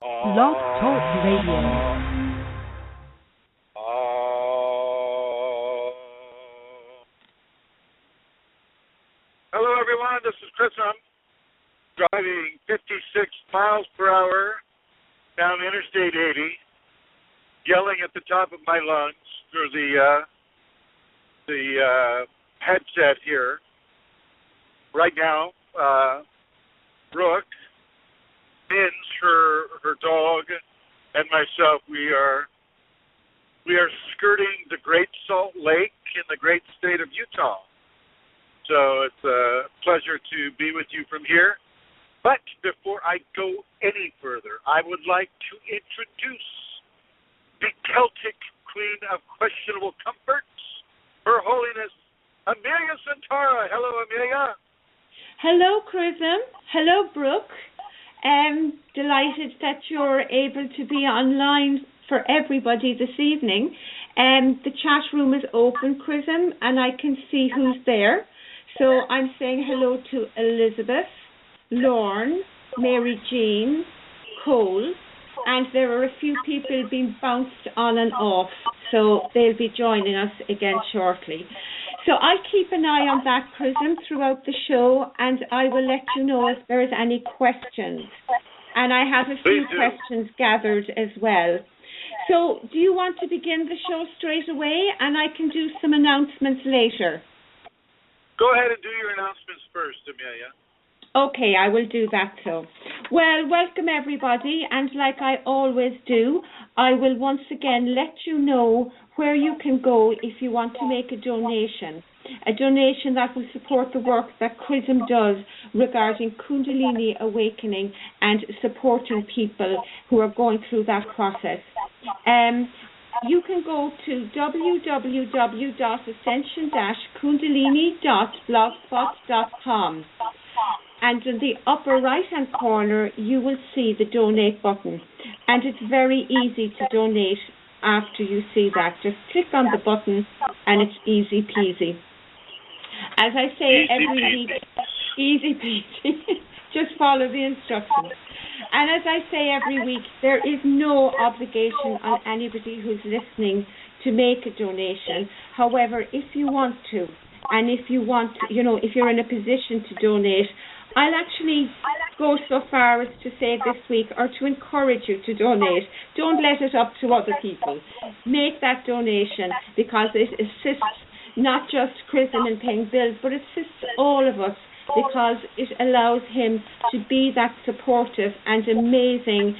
BlogTalk Radio. Hello, everyone. This is Chrism, driving 56 miles per hour down Interstate 80, yelling at the top of my lungs through the headset here. Right now, Brooke, Minge, her dog, and myself, we are skirting the Great Salt Lake in the great state of Utah. So it's a pleasure to be with you from here. But before I go any further, I would like to introduce the Celtic Queen of Questionable Comforts, Her Holiness Amelia Centaura. Hello, Amelia. Hello, Chrism. Hello, Brooke. Delighted that you're able to be online for everybody this evening. The chat room is open, Chrism, and I can see who's there. So I'm saying hello to Elizabeth, Lorne, Mary Jean, Cole, and there are a few people being bounced on and off, so they'll be joining us again shortly. So I'll keep an eye on that, Chrism, throughout the show, and I will let you know if there's any questions. And I have a few questions gathered as well. So do you want to begin the show straight away, and I can do some announcements later? Go ahead and do your announcements first, Amelia. Okay, I will do that too. Well, welcome everybody, and like I always do, I will once again let you know where you can go if you want to make a donation that will support the work that Chrism does regarding Kundalini awakening and supporting people who are going through that process. You can go to www.ascension-kundalini.blogspot.com, and in the upper right-hand corner you will see the donate button, and it's very easy to donate. After you see that, just click on the button and it's easy peasy. As I say every week, easy peasy, just follow the instructions. And as I say every week, there is no obligation on anybody who's listening to make a donation. However, if you want to, and if you want to, if you're in a position to donate, I'll actually go so far as to say this week, or to encourage you to donate. Don't let it up to other people. Make that donation, because it assists not just Chrism in paying bills, but it assists all of us, because it allows him to be that supportive and amazing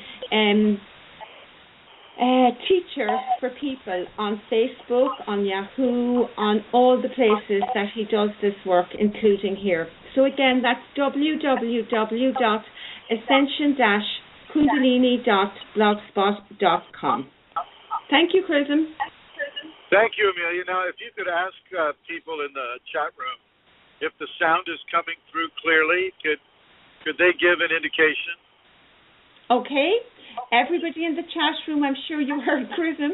teacher for people on Facebook, on Yahoo, on all the places that he does this work, including here. So again, that's www.ascension-kundalini.blogspot.com. Thank you, Chrism. Thank you, Amelia. Now, if you could ask people in the chat room if the sound is coming through clearly, could they give an indication? Okay. Everybody in the chat room, I'm sure you heard Chrism.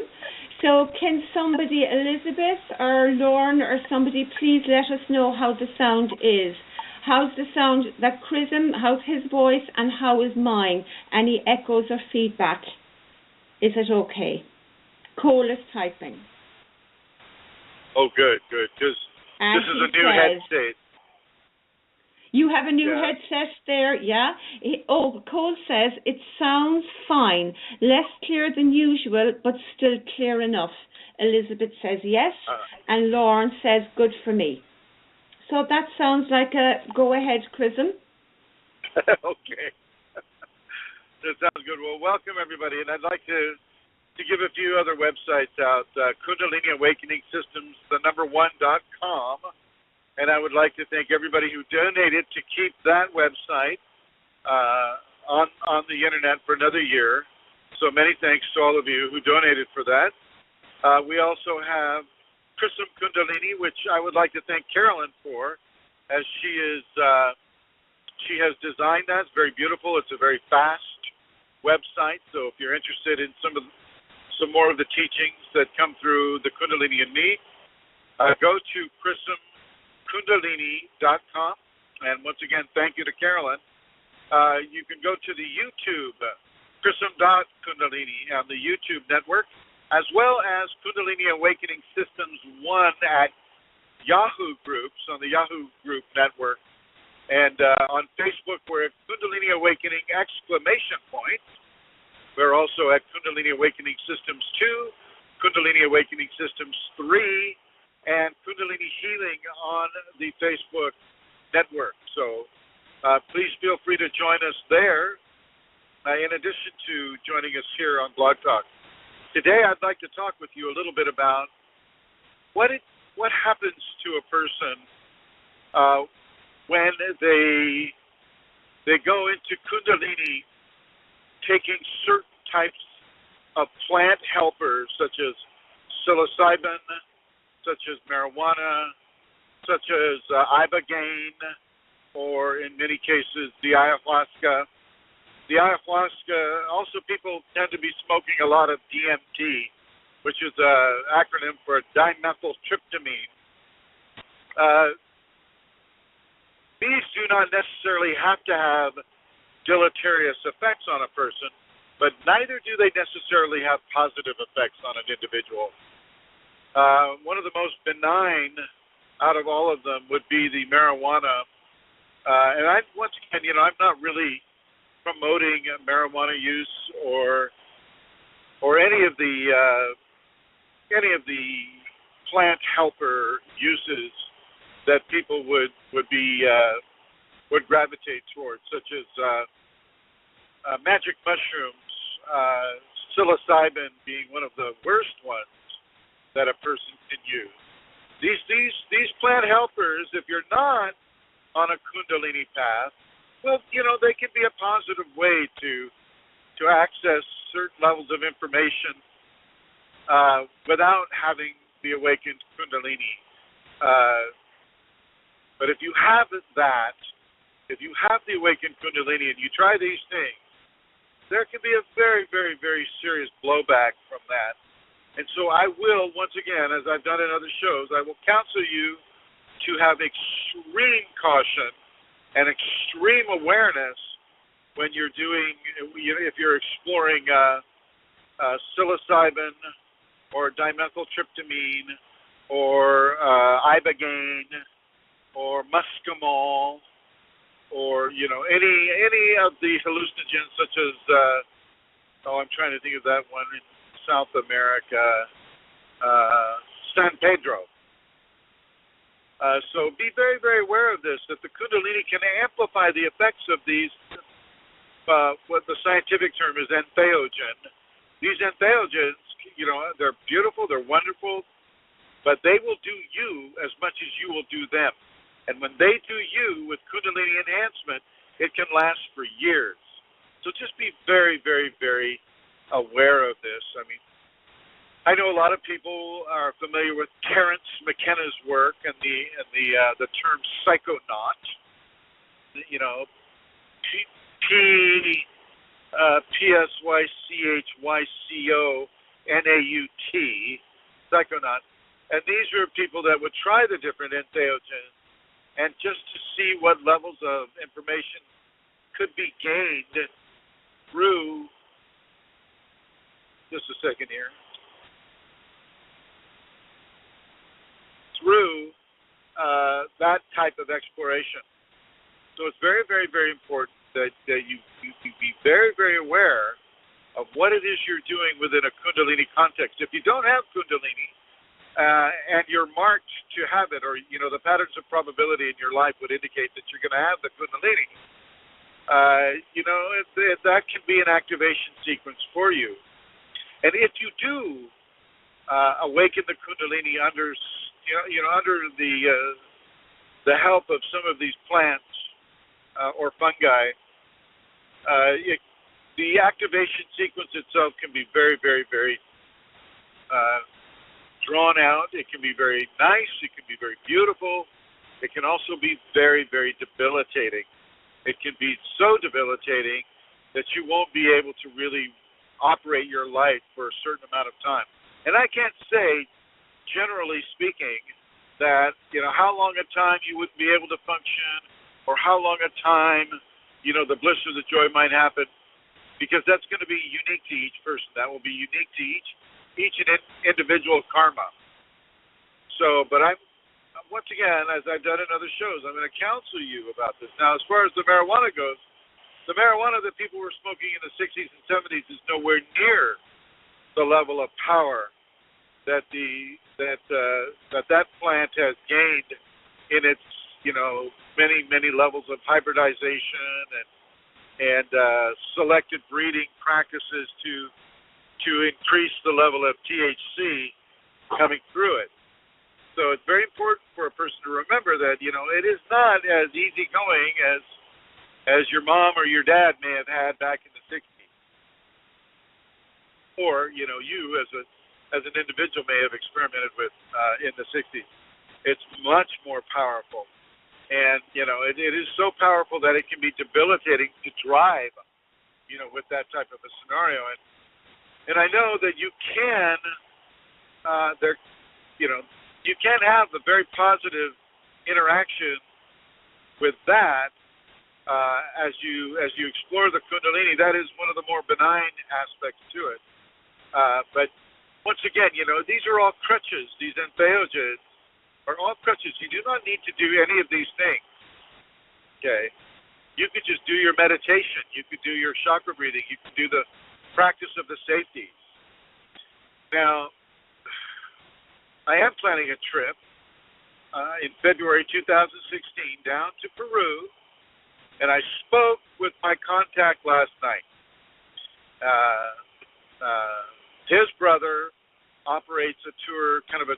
So can somebody, Elizabeth or Lorne or somebody, please let us know how the sound is. How's the sound that Chrism, how's his voice, and how is mine? Any echoes or feedback? Is it okay? Cole is typing. Oh, good, because this is a new headset. You have a new headset there, yeah? Cole says it sounds fine, less clear than usual, but still clear enough. Elizabeth says yes, and Lauren says good for me. So that sounds like a go-ahead, Chrism. Okay. That sounds good. Well, welcome, everybody, and I'd like to give a few other websites out. Kundalini Awakening Systems, #1.com. And I would like to thank everybody who donated to keep that website on the internet for another year. So many thanks to all of you who donated for that. We also have Chrism Kundalini, which I would like to thank Carolyn for, as she has designed that. It's very beautiful. It's a very fast website. So if you're interested in some more of the teachings that come through the Kundalini and me, go to KundaliniKundalini.com. And once again, thank you to Carolyn. You can go to the YouTube Kundalini on the YouTube network, as well as Kundalini Awakening Systems 1 at Yahoo Groups on the Yahoo Group network. And on Facebook, we're at Kundalini Awakening ! We're also at Kundalini Awakening Systems 2, Kundalini Awakening Systems 3, and Kundalini Healing on the Facebook network. So please feel free to join us there, in addition to joining us here on BlogTalk. Today, I'd like to talk with you a little bit about what happens to a person when they go into Kundalini, taking certain types of plant helpers, such as psilocybin, such as marijuana, such as ibogaine, or in many cases the ayahuasca. The ayahuasca, also people tend to be smoking a lot of DMT, which is an acronym for dimethyltryptamine. These do not necessarily have to have deleterious effects on a person, but neither do they necessarily have positive effects on an individual. One of the most benign out of all of them would be the marijuana. And once again, I'm not really promoting marijuana use or any of the plant helper uses that people would gravitate towards, such as magic mushrooms, psilocybin being one of the worst ones that a person can use. These plant helpers, if you're not on a Kundalini path, well, they can be a positive way to access certain levels of information without having the awakened Kundalini. But if you have that, if you have the awakened Kundalini and you try these things, there can be a very, very, very serious blowback from that. And so I will, once again, as I've done in other shows, I will counsel you to have extreme caution and extreme awareness when you're doing, if you're exploring psilocybin or dimethyltryptamine or ibogaine or muscimol, or any of the hallucinogens such as I'm trying to think of that one in South America, San Pedro. So be very, very aware of this, that the Kundalini can amplify the effects of these, what the scientific term is entheogen. These entheogens, they're beautiful, they're wonderful, but they will do you as much as you will do them. And when they do you with Kundalini enhancement, it can last for years. So just be very, very, very aware of this. I mean, I know a lot of people are familiar with Terence McKenna's work and the term psychonaut. PSYCHYCONAUT, psychonaut. And these are people that would try the different entheogens, and just to see what levels of information could be gained through, just a second here, through that type of exploration. So it's very, very, very important that you be very, very aware of what it is you're doing within a Kundalini context. If you don't have Kundalini, and you're marked to have it, or the patterns of probability in your life would indicate that you're going to have the Kundalini. That can be an activation sequence for you. And if you do awaken the Kundalini under the help of some of these plants or fungi, the activation sequence itself can be very, very, very drawn out. It can be very nice. It can be very beautiful. It can also be very, very debilitating. It can be so debilitating that you won't be able to really operate your life for a certain amount of time. And I can't say, generally speaking, that how long a time you wouldn't be able to function, or how long a time the bliss or the joy might happen because that's going to be unique to each person. That will be unique to each individual karma. So, but once again, as I've done in other shows, I'm going to counsel you about this. Now, as far as the marijuana goes, the marijuana that people were smoking in the 60s and 70s is nowhere near the level of power that that plant has gained in its, many levels of hybridization and selected breeding practices to increase the level of THC coming through it. So it's very important for a person to remember that, it is not as easygoing as your mom or your dad may have had back in the 60s. Or, you as an individual may have experimented with in the 60s. It's much more powerful. And, it is so powerful that it can be debilitating to drive, with that type of a scenario. And I know that you can, you can have a very positive interaction with that as you explore the Kundalini. That is one of the more benign aspects to it. But once again, these are all crutches. These entheogens are all crutches. You do not need to do any of these things. Okay? You could just do your meditation. You could do your chakra breathing. You could do the practice of the safeties. Now, I am planning a trip in February 2016 down to Peru, and I spoke with my contact last night. His brother operates a tour, kind of a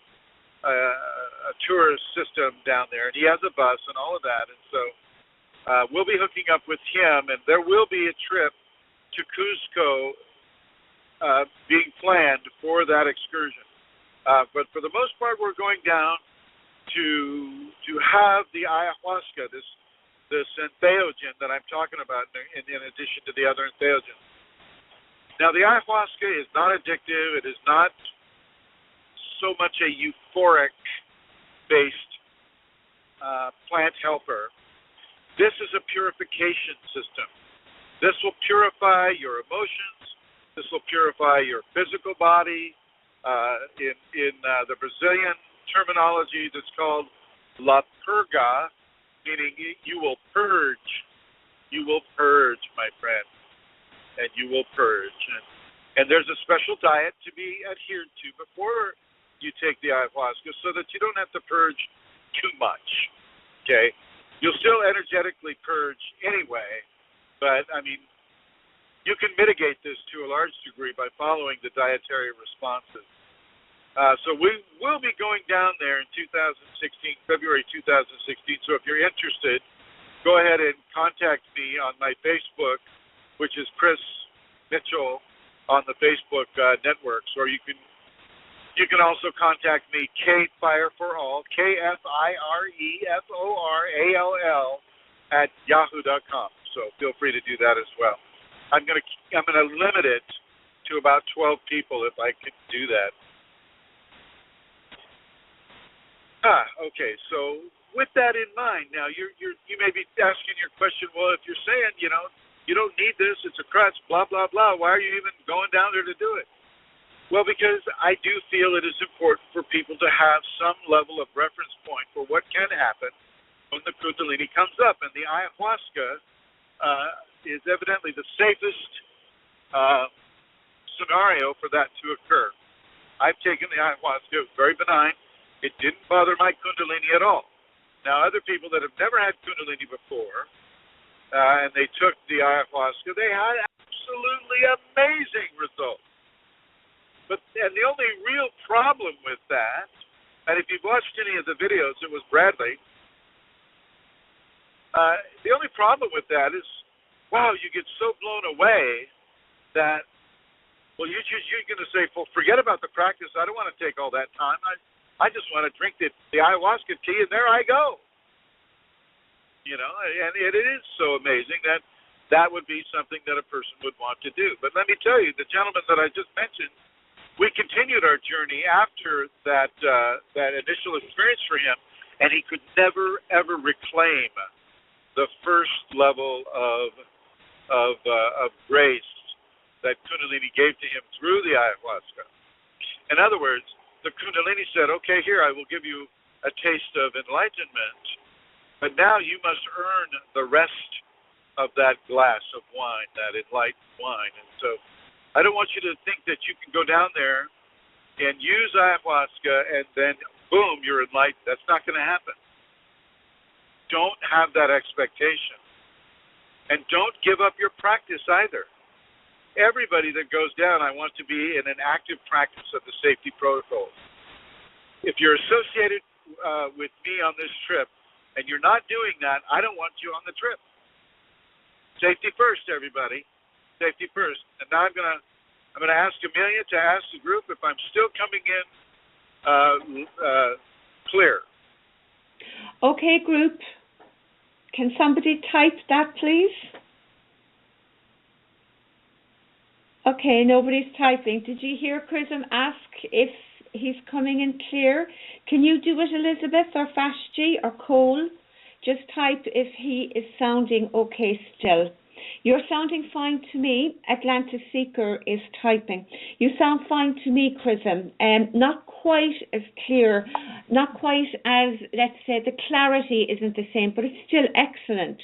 tourist system down there, and he has a bus and all of that, and so we'll be hooking up with him, and there will be a trip to Cusco being planned for that excursion. But for the most part, we're going down to have the ayahuasca, this entheogen that I'm talking about, in addition to the other entheogens. Now, the ayahuasca is not addictive. It is not so much a euphoric-based plant helper. This is a purification system. This will purify your emotions. This will purify your physical body. In the Brazilian terminology, that's called la purga, meaning you will purge. You will purge, my friend, and you will purge. And there's a special diet to be adhered to before you take the ayahuasca so that you don't have to purge too much, okay? You'll still energetically purge anyway, but, you can mitigate this to a large degree by following the dietary responses. So we will be going down there in 2016, February 2016. So if you're interested, go ahead and contact me on my Facebook, which is Chris Mitchell on the Facebook networks, or you can also contact me, KFireForAll, KFireForAll @yahoo.com. So feel free to do that as well. I'm gonna limit it to about 12 people if I can do that. Okay. So with that in mind, now you may be asking your question. Well, if you're saying you don't need this, it's a crutch, blah blah blah. Why are you even going down there to do it? Well, because I do feel it is important for people to have some level of reference point for what can happen when the Kundalini comes up, and the ayahuasca is evidently the safest scenario for that to occur. I've taken the ayahuasca. It was very benign. It didn't bother my Kundalini at all. Now, other people that have never had Kundalini before, and they took the ayahuasca, they had absolutely amazing results. And the only real problem with that, and if you've watched any of the videos, it was Bradley, the only problem with that is, wow, you get so blown away that, well, you're going to say, well, forget about the practice. I don't want to take all that time. I just want to drink the ayahuasca tea, and there I go. And it is so amazing that would be something that a person would want to do. But let me tell you, the gentleman that I just mentioned, we continued our journey after that initial experience for him, and he could never, ever reclaim the first level of grace that Kunalini gave to him through the ayahuasca. In other words, the Kundalini said, okay, here, I will give you a taste of enlightenment, but now you must earn the rest of that glass of wine, that enlightened wine. And so I don't want you to think that you can go down there and use ayahuasca and then, boom, you're enlightened. That's not going to happen. Don't have that expectation. And don't give up your practice either. Everybody that goes down, I want to be in an active practice of the safety protocols. If you're associated with me on this trip and you're not doing that, I don't want you on the trip. Safety first, everybody. Safety first. And now I'm gonna ask Amelia to ask the group if I'm still coming in clear. Okay, group. Can somebody type that, please? Okay, nobody's typing. Did you hear Chrism ask if he's coming in clear? Can you do it, Elizabeth, or Fashji, or Cole? Just type if he is sounding okay still. You're sounding fine to me. Atlantis Seeker is typing. You sound fine to me, Chrism. Not quite as clear, not quite as, let's say, the clarity isn't the same, but it's still excellent.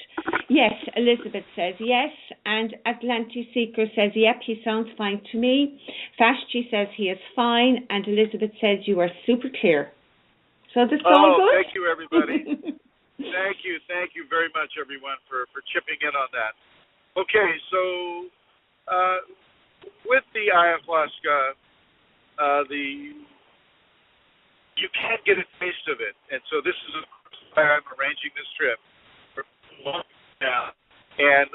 Yes, Elizabeth says yes, and Atlantis Seeker says, yep, he sounds fine to me. Fashji says he is fine, and Elizabeth says you are super clear. So this all good? Thank you, everybody. Thank you very much, everyone, for chipping in on that. Okay, so with the ayahuasca, you can get a taste of it, and so this is why I'm arranging this trip for long now. And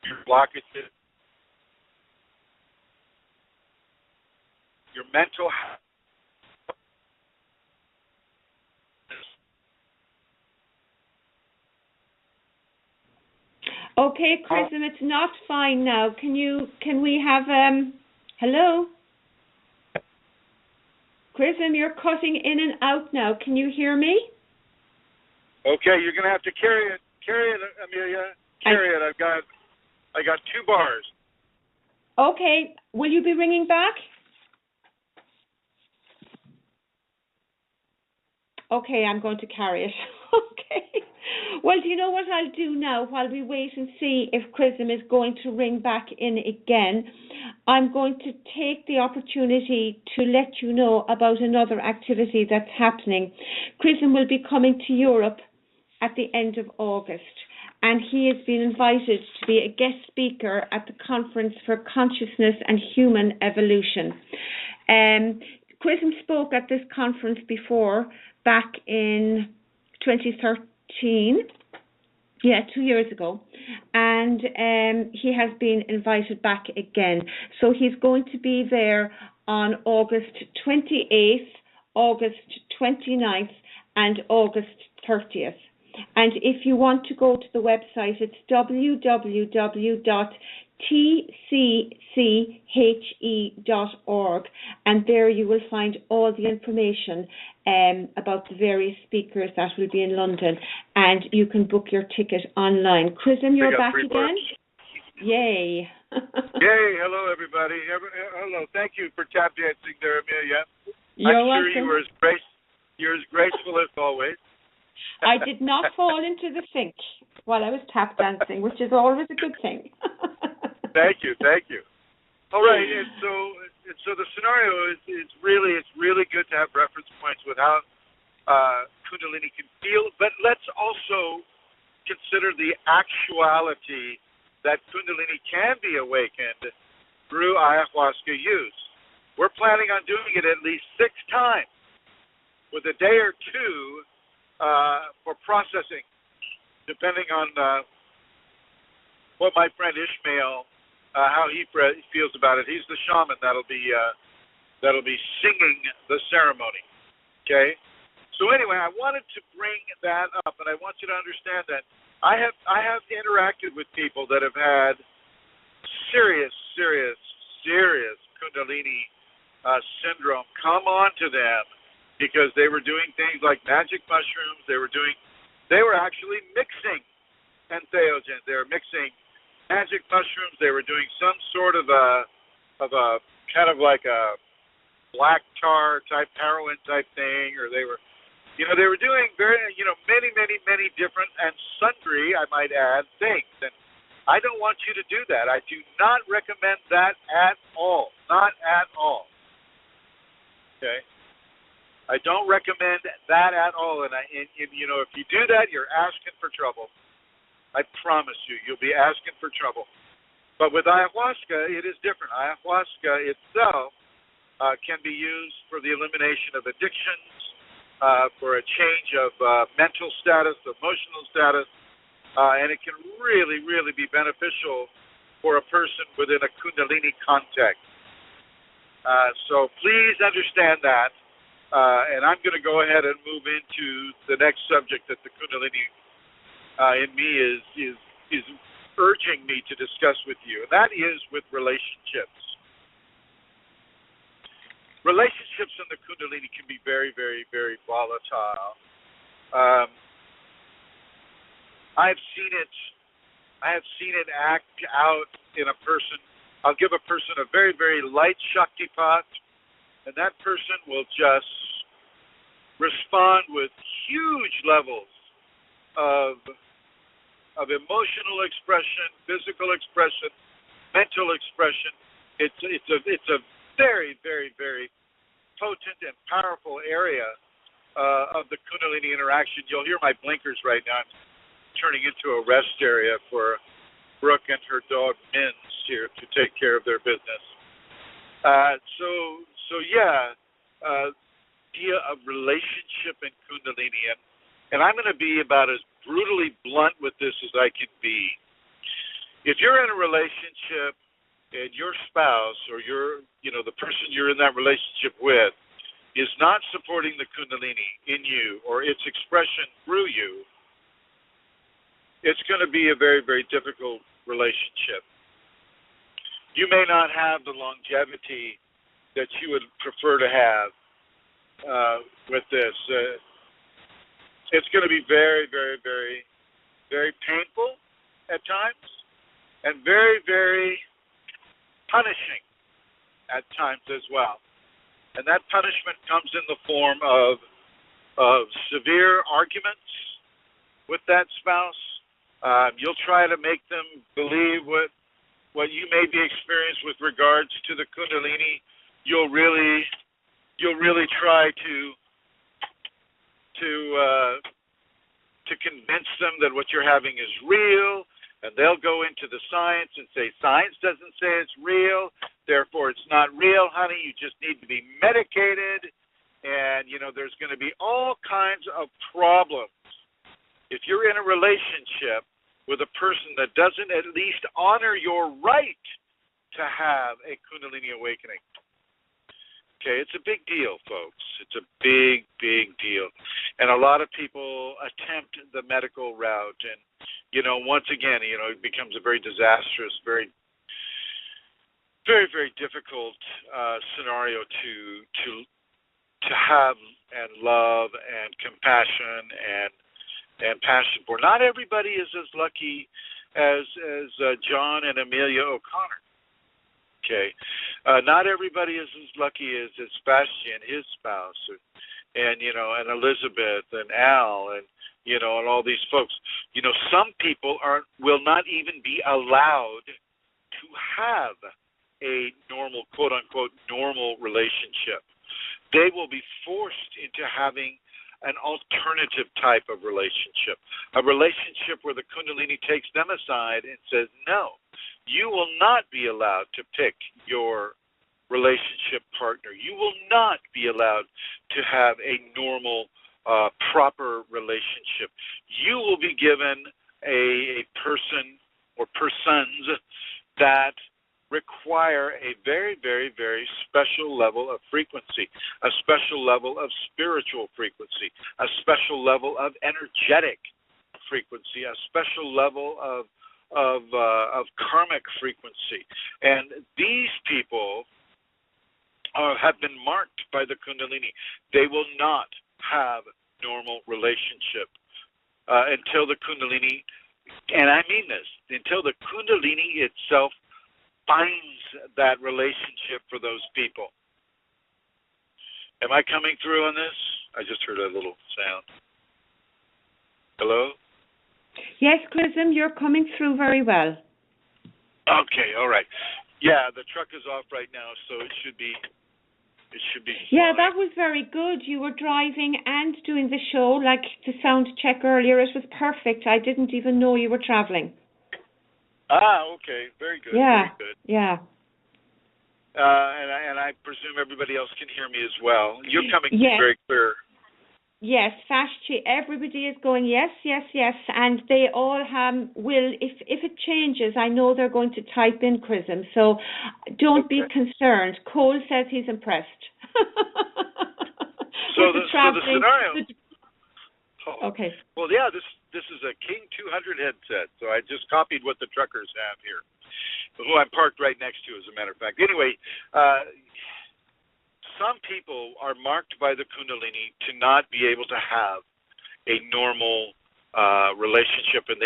your blockages, your mental health. Okay, Chrism, it's not fine now. Can we have, hello? Chrism, you're cutting in and out now. Can you hear me? Okay, you're going to have to carry it, Amelia. Carry it. I got 2 bars. Okay, will you be ringing back? Okay, I'm going to carry it. Okay. Well, do you know what I'll do now while we wait and see if Chrism is going to ring back in again? I'm going to take the opportunity to let you know about another activity that's happening. Chrism will be coming to Europe at the end of August, and he has been invited to be a guest speaker at the Conference for Consciousness and Human Evolution. Chrism spoke at this conference before, back in 2013, 2 years ago, and he has been invited back again. So he's going to be there on August 28th, August 29th, and August 30th. And if you want to go to the website, it's www.tcche.org, and there you will find all the information about the various speakers that will be in London, and you can book your ticket online. Chrism, you're back again? Yay. Yay, hello everybody. Hello, thank you for tap dancing there, Amelia. You're welcome. Sure you're as graceful as always. I did not fall into the sink while I was tap dancing, which is always a good thing. Thank you. All right, and so the scenario is really good to have reference points with how Kundalini can feel, but let's also consider the actuality that Kundalini can be awakened through ayahuasca use. We're planning on doing it at least 6 times, with a day or 2 for processing, depending on what my friend Ishmael, how he feels about it. He's the shaman that'll be singing the ceremony. Okay. So anyway, I wanted to bring that up, and I want you to understand that I have interacted with people that have had serious Kundalini syndrome come on to them because they were doing things like magic mushrooms. They were actually mixing entheogens. They were mixing magic mushrooms. They were doing some sort of a kind of like a black tar type heroin type thing, or they were doing very, many, many, many different and sundry, I might add, things. And I don't want you to do that. I do not recommend that at all. Not at all. Okay? I don't recommend that at all. And if you do that, you're asking for trouble. I promise you, you'll be asking for trouble. But with ayahuasca, it is different. Ayahuasca itself can be used for the elimination of addictions, for a change of mental status, emotional status, and it can really, really be beneficial for a person within a Kundalini context. So please understand that, and I'm going to go ahead and move into the next subject that the Kundalini in me is urging me to discuss with you, and that is with relationships. Relationships in the Kundalini can be very, very, very volatile. I've seen it act out in a person. I'll give a person a very, very light Shaktipat, and that person will just respond with huge levels of emotional expression, physical expression, mental expression. It's a very, very, very potent and powerful area of the Kundalini interaction. You'll hear my blinkers right now. I'm turning into a rest area for Brooke and her dog Minz here to take care of their business. Idea of relationship in Kundalini, and I'm going to be about as brutally blunt with this as I can be. If you're in a relationship and your spouse or the person you're in that relationship with is not supporting the Kundalini in you or its expression through you, it's going to be a very, very difficult relationship. You may not have the longevity that you would prefer to have with this. It's going to be very, very, very, very painful at times and very, very punishing at times as well. And that punishment comes in the form of severe arguments with that spouse. You'll try to make them believe what you may be experienced with regards to the Kundalini. You'll really try to convince them that what you're having is real, and they'll go into the science and say science doesn't say it's real, therefore it's not real, honey. You just need to be medicated, and there's going to be all kinds of problems if you're in a relationship with a person that doesn't at least honor your right to have a Kundalini awakening. Okay, it's a big deal, folks. It's a big, big deal. And a lot of people attempt the medical route, and, once again, it becomes a very disastrous, very, very, very difficult scenario to have and love and compassion and passion for. Not everybody is as lucky as John and Amelia O'Connor. Okay, not everybody is as lucky as Sebastian, his spouse, and Elizabeth and Al and and all these folks. Some people will not even be allowed to have a normal, quote unquote, normal relationship. They will be forced into having an alternative type of relationship, a relationship where the Kundalini takes them aside and says, no, you will not be allowed to pick your relationship partner. You will not be allowed to have a normal, proper relationship. You will be given a person or persons that require a very, very, very special level of frequency, a special level of spiritual frequency, a special level of energetic frequency, a special level of karmic frequency. And these people have been marked by the Kundalini. They will not have normal relationship until the Kundalini and I mean this, until the Kundalini itself finds that relationship for those people. Am I coming through on this? I just heard a little sound. Hello? Yes, Chrism, you're coming through very well. Okay, all right. Yeah, the truck is off right now, so it should be Yeah, fine. that was very good. You were driving and doing the show, like the sound check earlier. It was perfect. I didn't even know you were traveling. Okay. Very good. Yeah, Very good. yeah. And I presume everybody else can hear me as well. You're coming Yes. very clear. Yes, everybody is going yes, yes, yes, and they all will. If it changes, I know they're going to type in Chrism, so don't be concerned. Cole says he's impressed. So the scenario. Okay. Well, yeah, this is a King 200 headset, so I just copied what the truckers have here, who I'm parked right next to, as a matter of fact. Anyway. Some people are marked by the Kundalini to not be able to have a normal relationship, and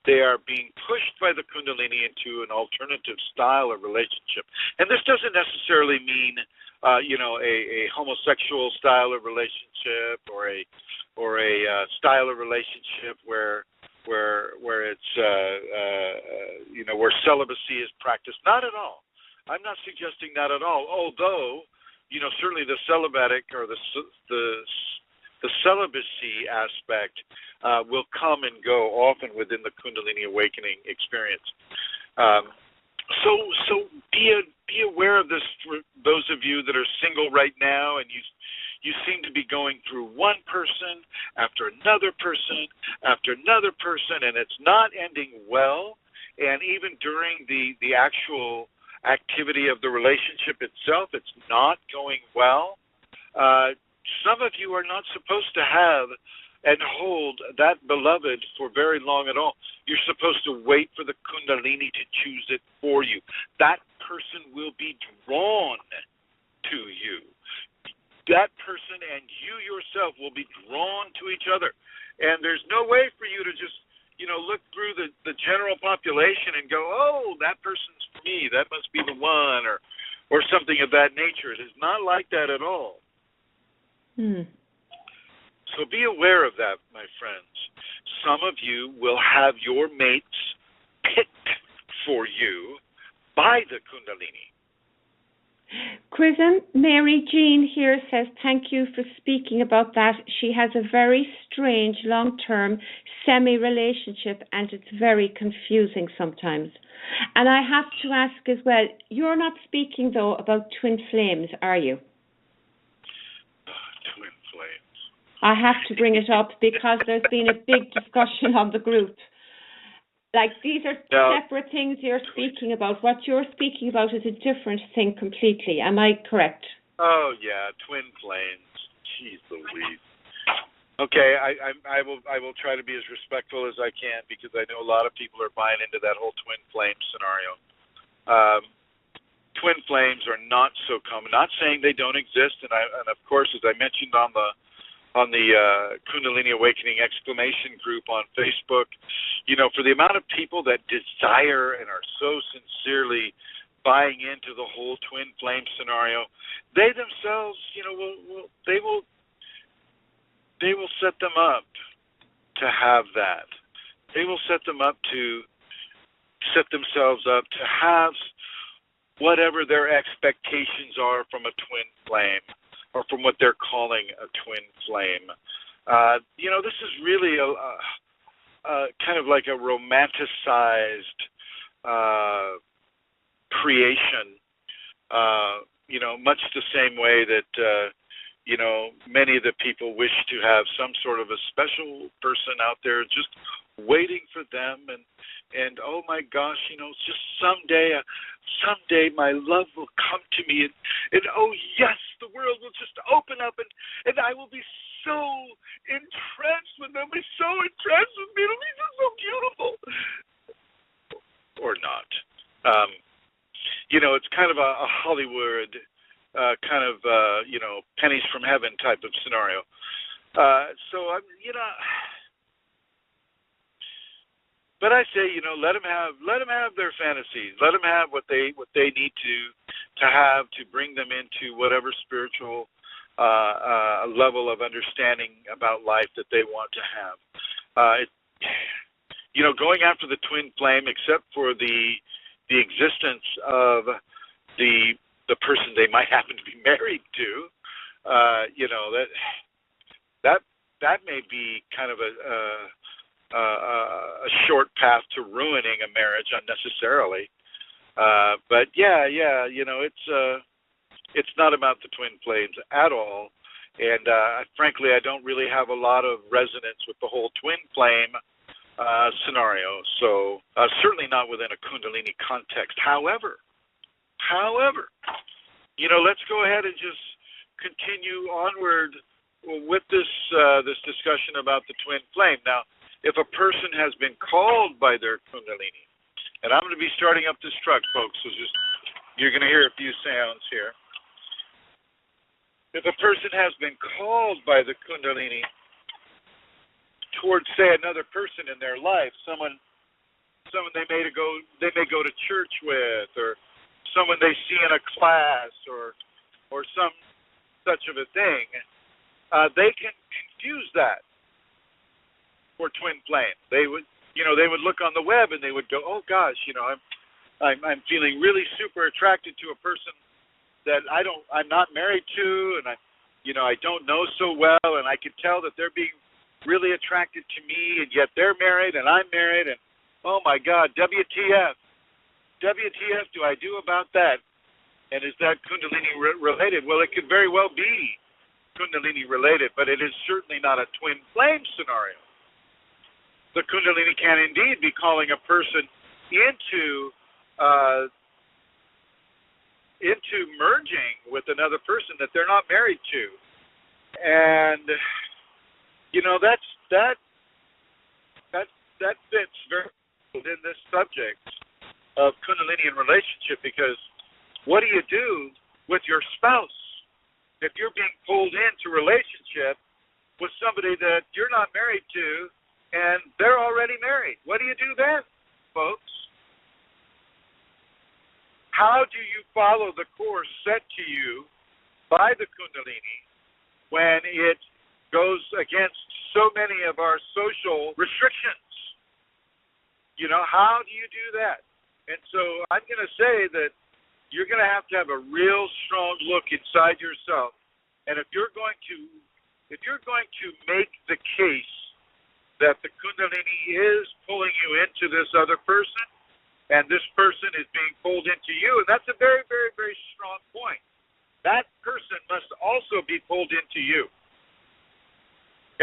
they are being pushed by the Kundalini into an alternative style of relationship. And this doesn't necessarily mean, a homosexual style of relationship or a style of relationship where it's where celibacy is practiced. Not at all. I'm not suggesting that at all. Although, certainly the celibatic or the celibacy aspect will come and go often within the Kundalini awakening experience. So be aware of this for those of you that are single right now, and you seem to be going through one person after another person after another person, and it's not ending well. And even during the actual activity of the relationship itself, it's not going well. Some of you are not supposed to have and hold that beloved for very long at all. You're supposed to wait for the Kundalini to choose it for you. That person will be drawn to you. That person and you yourself will be drawn to each other. And there's no way for you to just look through the general population and go, oh, that person's for me, that must be the one, or something of that nature. It is not like that at all. So be aware of that, my friends. Some of you will have your mates picked for you by the Kundalini. Chrism, Mary Jean here says thank you for speaking about that. She has a very strange long-term semi-relationship, and it's very confusing sometimes. And I have to ask as well, you're not speaking though about twin flames, are you? Twin flames. I have to bring it up because there's been a big discussion on the group. Like, these are separate things you're speaking about. What you're speaking about is a different thing completely. Am I correct? Oh, yeah, twin flames. Jeez Louise. Okay, I will try to be as respectful as I can, because I know a lot of people are buying into that whole twin flame scenario. Twin flames are not so common. Not saying they don't exist, and of course, as I mentioned on the Kundalini Awakening exclamation group on Facebook, for the amount of people that desire and are so sincerely buying into the whole twin flame scenario, they themselves, they will set them up to have that. They will set themselves up to have whatever their expectations are from a twin flame, or from what they're calling a twin flame. This is really a kind of like a romanticized creation, much the same way that, many of the people wish to have some sort of a special person out there just waiting for them, and oh my gosh, just someday my love will come to me, and oh yes, the world will just open up, and I will be so entranced with them, be so entranced with me, it'll be just so beautiful. Or not. It's kind of a Hollywood kind of, pennies from heaven type of scenario. So, But I say, let them have their fantasies. Let them have what they need to have to bring them into whatever spiritual level of understanding about life that they want to have. Going after the twin flame, except for the existence of the person they might happen to be married to, that may be kind of a short path to ruining a marriage unnecessarily. But it's not about the twin flames at all. And frankly, I don't really have a lot of resonance with the whole twin flame scenario. So certainly not within a Kundalini context. However, let's go ahead and just continue onward with this discussion about the twin flame. Now, if a person has been called by their Kundalini, and I'm going to be starting up this truck, folks, so you're going to hear a few sounds here. If a person has been called by the Kundalini towards, say, another person in their life, someone they may go to church with, or someone they see in a class, or some such of a thing, they can confuse that for twin flame. They would look on the web and they would go, oh gosh, I'm feeling really super attracted to a person that I'm not married to, and I don't know so well, and I can tell that they're being really attracted to me, and yet they're married and I'm married, and oh my God, WTF do I do about that? And is that Kundalini related? Well, it could very well be Kundalini related, but it is certainly not a twin flame scenario. The Kundalini can indeed be calling a person into merging with another person that they're not married to, and that fits very within this subject of Kundalini and relationship, because what do you do with your spouse if you're being pulled into relationship with somebody that you're not married to and they're already married? What do you do then, folks? How do you follow the course set to you by the Kundalini when it goes against so many of our social restrictions? How do you do that? And so I'm going to say that you're going to have a real strong look inside yourself. And if you're going to make the case that the Kundalini is pulling you into this other person, and this person is being pulled into you, and that's a very, very, very strong point. That person must also be pulled into you.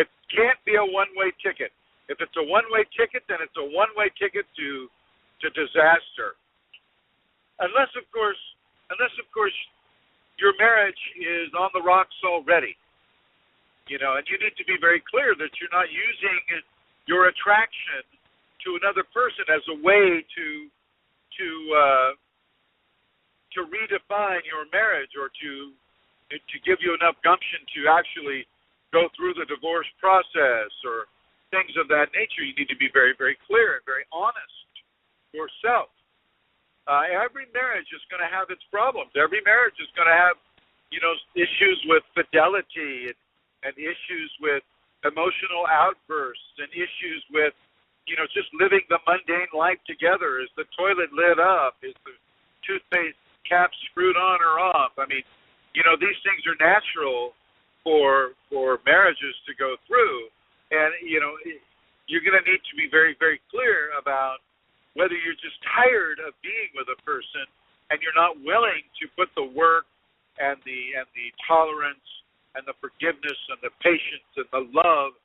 It can't be a one-way ticket. If it's a one-way ticket, then it's a one-way ticket to disaster. Unless of course, your marriage is on the rocks already. And you need to be very clear that you're not using your attraction to another person as a way to redefine your marriage, or to give you enough gumption to actually go through the divorce process or things of that nature. You need to be very, very clear and very honest yourself. Every marriage is going to have its problems. Every marriage is going to have, issues with fidelity, and issues with emotional outbursts, and issues with, just living the mundane life together. Is the toilet lit up? Is the toothpaste cap screwed on or off? I mean, these things are natural for marriages to go through. And, you're going to need to be very, very clear about whether you're just tired of being with a person and you're not willing to put the work and the tolerance and the forgiveness and the patience and the love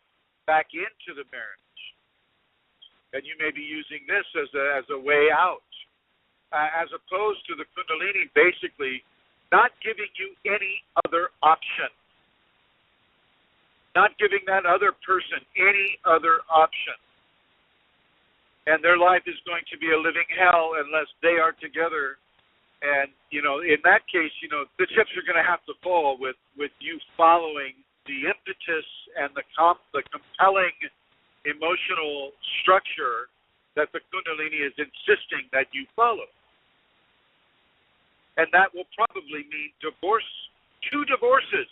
back into the marriage. And you may be using this as a way out, as opposed to the Kundalini basically not giving you any other option. Not giving that other person any other option. And their life is going to be a living hell unless they are together. And, in that case, the chips are going to have to fall with you following the impetus and the compelling emotional structure that the Kundalini is insisting that you follow. And that will probably mean divorce, 2 divorces.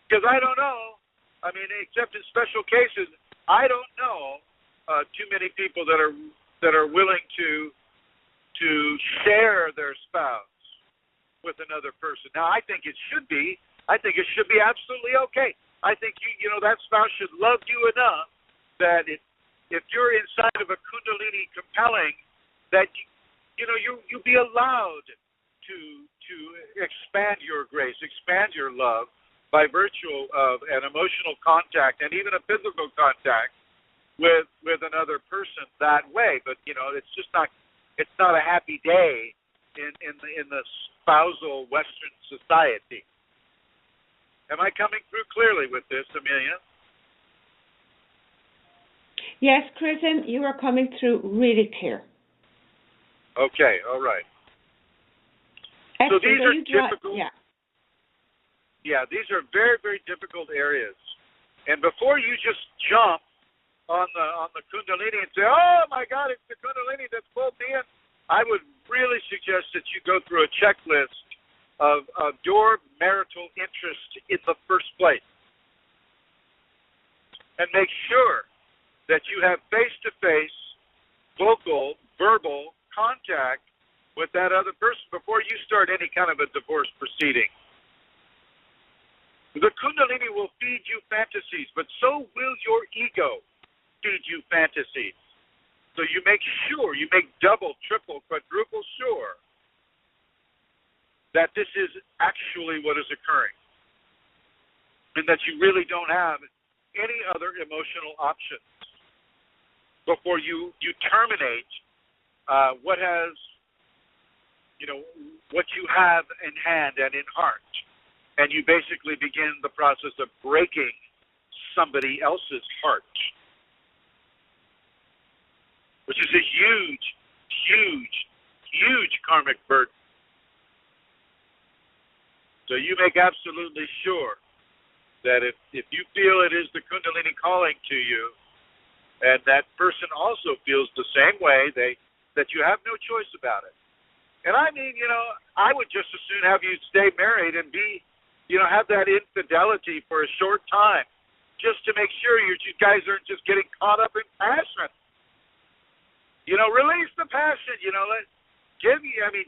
Because I don't know, I mean, except in special cases, I don't know too many people that are willing to share their spouse with another person. Now, I think it should be. I think it should be absolutely okay. I think that spouse should love you enough that if you're inside of a Kundalini compelling, that you be allowed to expand your grace, expand your love by virtue of an emotional contact and even a physical contact with another person that way. But it's just not a happy day in the spousal Western society. Am I coming through clearly with this, Amelia? Yes, Chrism, you are coming through really clear. Okay, all right. So these are difficult. Yeah, these are very, very difficult areas. And before you just jump on the Kundalini and say, "Oh my God, it's the Kundalini that's pulled me in," I would really suggest that you go through a checklist of your marital interest in the first place, and make sure that you have face-to-face, vocal, verbal contact with that other person before you start any kind of a divorce proceeding. The Kundalini will feed you fantasies, but so will your ego feed you fantasies. So you make sure, you make double, triple, quadruple sure that this is actually what is occurring, and that you really don't have any other emotional options before you terminate what you have in hand and in heart, and you basically begin the process of breaking somebody else's heart, which is a huge, huge, huge karmic burden. So you make absolutely sure that if you feel it is the Kundalini calling to you, and that person also feels the same way, that you have no choice about it. And I mean, I would just as soon have you stay married and have that infidelity for a short time, just to make sure you guys aren't just getting caught up in passion. Release the passion.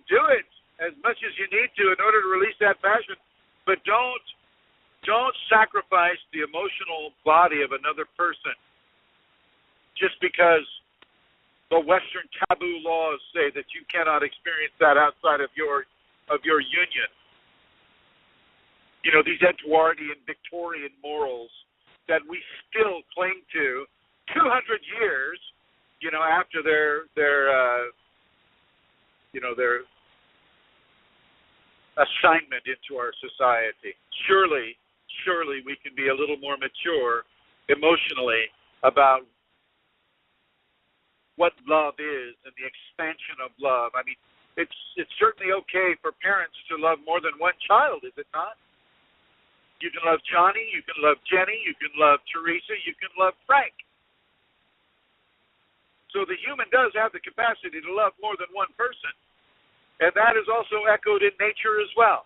Do it as much as you need to in order to release that passion, but don't sacrifice the emotional body of another person just because the Western taboo laws say that you cannot experience that outside of your union. These Edwardian Victorian morals that we still cling to 200 years, after their assignment into our society. Surely we can be a little more mature emotionally about what love is and the expansion of love. I mean, it's certainly okay for parents to love more than one child, is it not? You can love Johnny, you can love Jenny, you can love Teresa, you can love Frank. So the human does have the capacity to love more than one person. And that is also echoed in nature as well.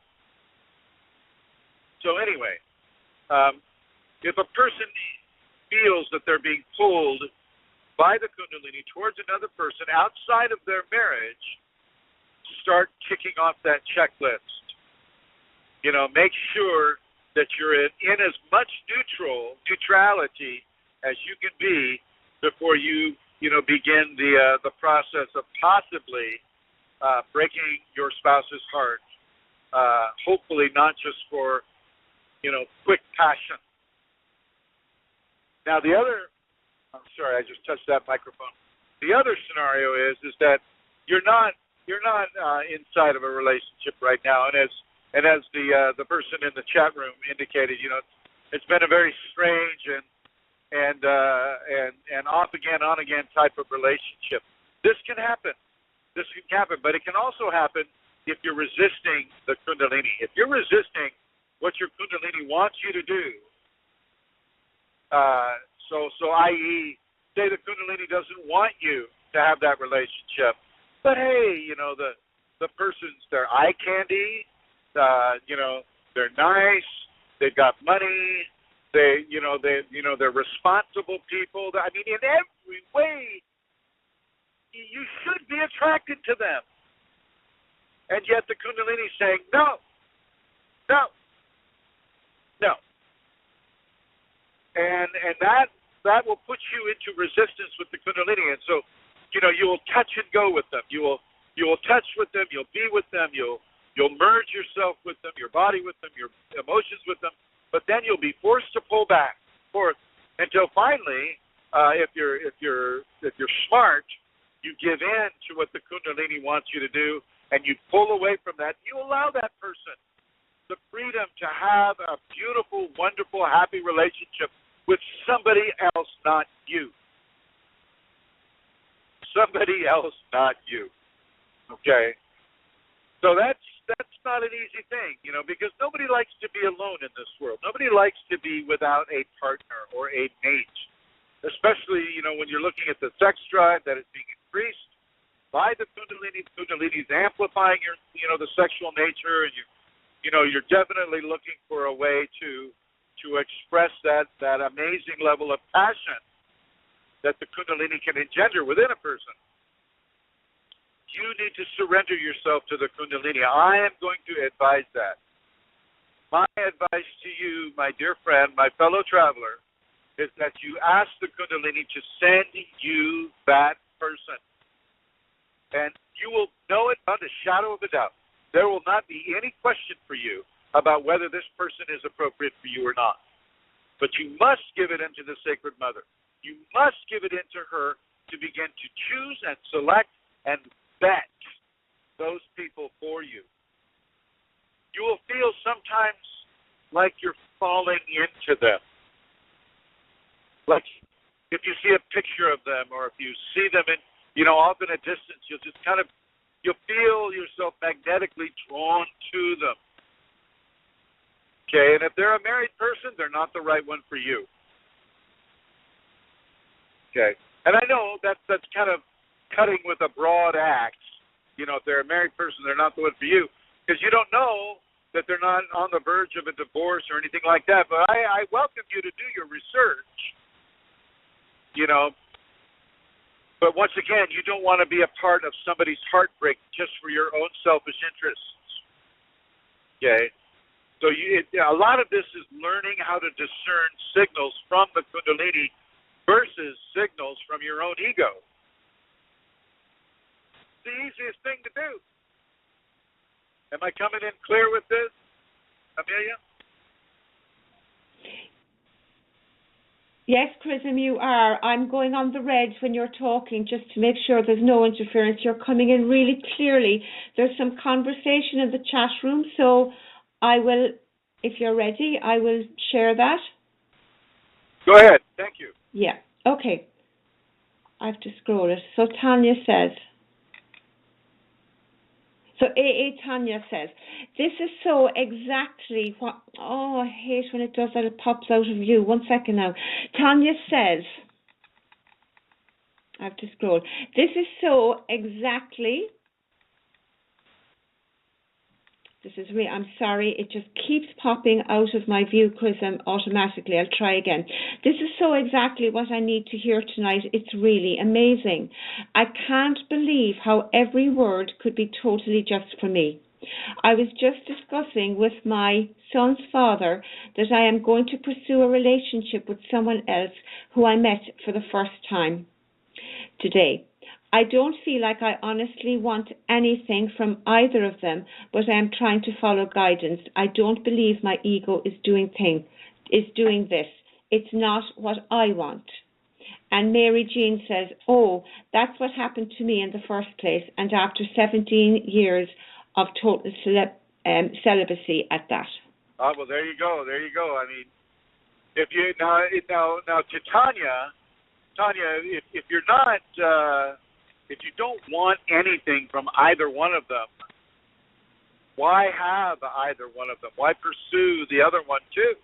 So anyway, if a person feels that they're being pulled by the Kundalini towards another person outside of their marriage, start ticking off that checklist. Make sure that you're in as much neutrality as you can be before you begin the process of possibly breaking your spouse's heart. Hopefully not just for quick passion. Now I'm sorry, I just touched that microphone. The other scenario is that you're not inside of a relationship right now, and as the person in the chat room indicated, it's been a very strange and off again, on again type of relationship. This can happen, but it can also happen if you're resisting the Kundalini. If you're resisting what your Kundalini wants you to do, so i.e., say the Kundalini doesn't want you to have that relationship, but hey, the person's their eye candy, they're nice, they've got money, they're responsible people. I mean, in every way, you should be attracted to them. And yet the Kundalini is saying, no. And that will put you into resistance with the Kundalini. And so, you will touch and go with them. You will touch with them, you'll be with them, you'll merge yourself with them, your body with them, your emotions with them, but then you'll be forced to pull back forth until finally, if you're smart, you give in to what the Kundalini wants you to do, and you pull away from that. You allow that person the freedom to have a beautiful, wonderful, happy relationship with somebody else, not you. Somebody else, not you. Okay? So that's not an easy thing, because nobody likes to be alone in this world. Nobody likes to be without a partner or a mate, especially, when you're looking at the sex drive that is being increased by the Kundalini. The Kundalini's amplifying your, the sexual nature, and you're definitely looking for a way to express that amazing level of passion that the Kundalini can engender within a person. You need to surrender yourself to the Kundalini. I am going to advise that. My advice to you, my dear friend, my fellow traveler, is that you ask the Kundalini to send you that person. And you will know it without a shadow of a doubt. There will not be any question for you about whether this person is appropriate for you or not. But you must give it into the Sacred Mother. You must give it into her to begin to choose and select and vet those people for you. You will feel sometimes like you're falling into them. Like if you see a picture of them, or if you see them off in a distance, you'll feel yourself magnetically drawn to them. Okay, and if they're a married person, they're not the right one for you. Okay, and I know that's kind of cutting with a broad axe. If they're a married person, they're not the one for you, because you don't know that they're not on the verge of a divorce or anything like that. But I welcome you to do your research. But once again, you don't want to be a part of somebody's heartbreak just for your own selfish interests. Okay? So a lot of this is learning how to discern signals from the Kundalini versus signals from your own ego. It's the easiest thing to do. Am I coming in clear with this, Amelia? Yes, Chrism, you are. I'm going on the red when you're talking just to make sure there's no interference. You're coming in really clearly. There's some conversation in the chat room, so I will, if you're ready, I will share that. Go ahead. Thank you. Yeah. Okay. I have to scroll it. So Tanya says, Tanya says, this is so exactly what, I hate when it does that, it pops out of view. 1 second now. Tanya says, I have to scroll. This is so exactly, I'm sorry, it just keeps popping out of my view, Chrism, automatically. I'll try again. This is so exactly what I need to hear tonight. It's really amazing. I can't believe how every word could be totally just for me. I was just discussing with my son's father that I am going to pursue a relationship with someone else who I met for the first time today. I don't feel like I honestly want anything from either of them, but I am trying to follow guidance. I don't believe my ego is doing this. It's not what I want. And Mary Jean says, that's what happened to me in the first place, and after 17 years of total celibacy at that. Oh, well, there you go. I mean, if you now to Tanya, if you're not. If you don't want anything from either one of them, why have either one of them? Why pursue the other one too?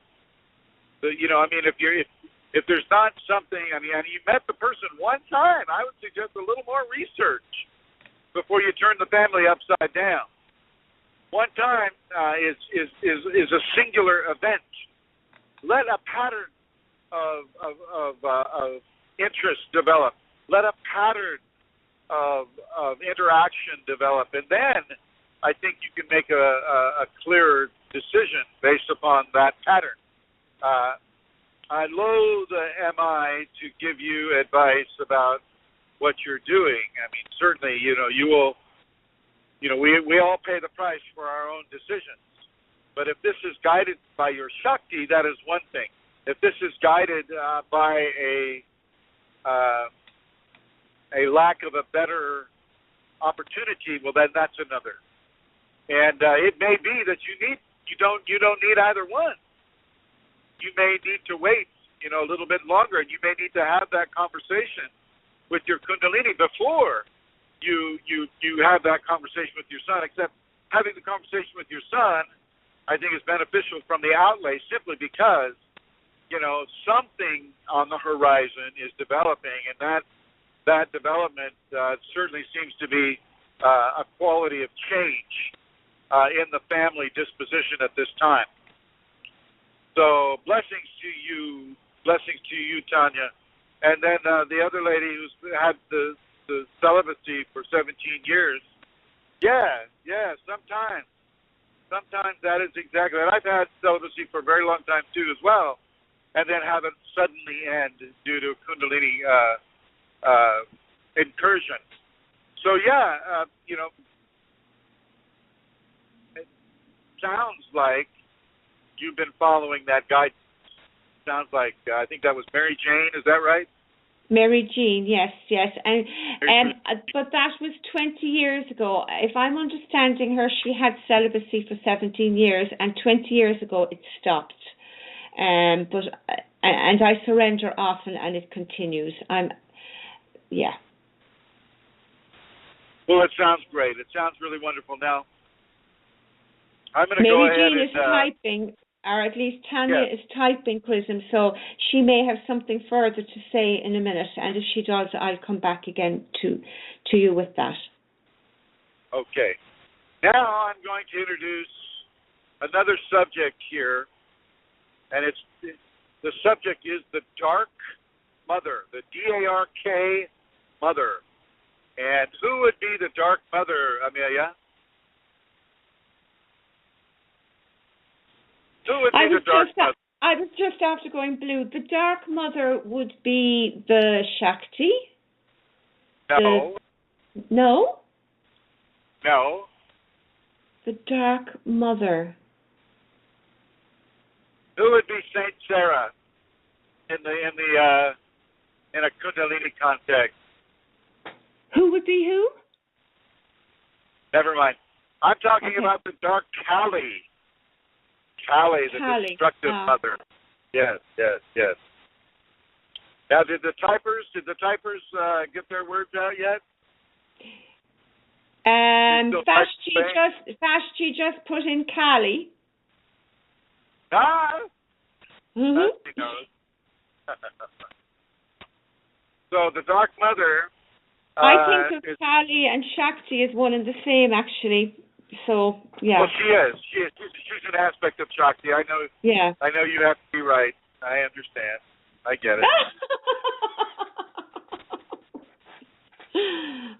So, if If there's not something, and you met the person one time, I would suggest a little more research before you turn the family upside down. One time is a singular event. Let a pattern of interest develop. Let a pattern of interaction develop, and then I think you can make a clearer decision based upon that pattern. I loathe am I to give you advice about what you're doing. I mean, certainly, you will, we all pay the price for our own decisions. But if this is guided by your Shakti, that is one thing. If this is guided by a lack of a better opportunity, well, then that's another. And it may be that you don't need either one. You may need to wait, a little bit longer, and you may need to have that conversation with your Kundalini before you have that conversation with your son. Except having the conversation with your son, I think, is beneficial from the outlay simply because, something on the horizon is developing, and that development certainly seems to be a quality of change in the family disposition at this time. So blessings to you, Tanya. And then the other lady who's had the celibacy for 17 years. Yeah, sometimes that is exactly it. I've had celibacy for a very long time too as well, and then have it suddenly end due to Kundalini incursion. So yeah, it sounds like you've been following that guidance. Sounds like I think that was Mary Jane. Is that right? Mary Jean, yes, and but that was 20 years ago. If I'm understanding her, she had celibacy for 17 years, and 20 years ago it stopped. But I surrender often, and it continues. Yeah. Well, it sounds great. It sounds really wonderful. Now, I'm going to go ahead Mary Jean is typing, or at least Tanya is typing, Chrism, so she may have something further to say in a minute, and if she does, I'll come back again to you with that. Okay. Now I'm going to introduce another subject here, and the subject is the Dark Mother, the D-A-R-K Mother. And who would be the Dark Mother, Amelia? I was just after going blue. The Dark Mother would be the Shakti. No. No? No. The Dark Mother. Who would be Saint Sarah in a Kundalini context? Who would be who? Never mind. I'm talking about the Dark Kali. Kali, the destructive mother. Yes. Now, did the typers get their words out yet? Fashti just put in Kali. Mm-hmm. So the Dark Mother. I think of Kali and Shakti as one and the same, actually. So yeah. Well, she is. She's an aspect of Shakti. I know. Yeah. I know you have to be right. I understand. I get it.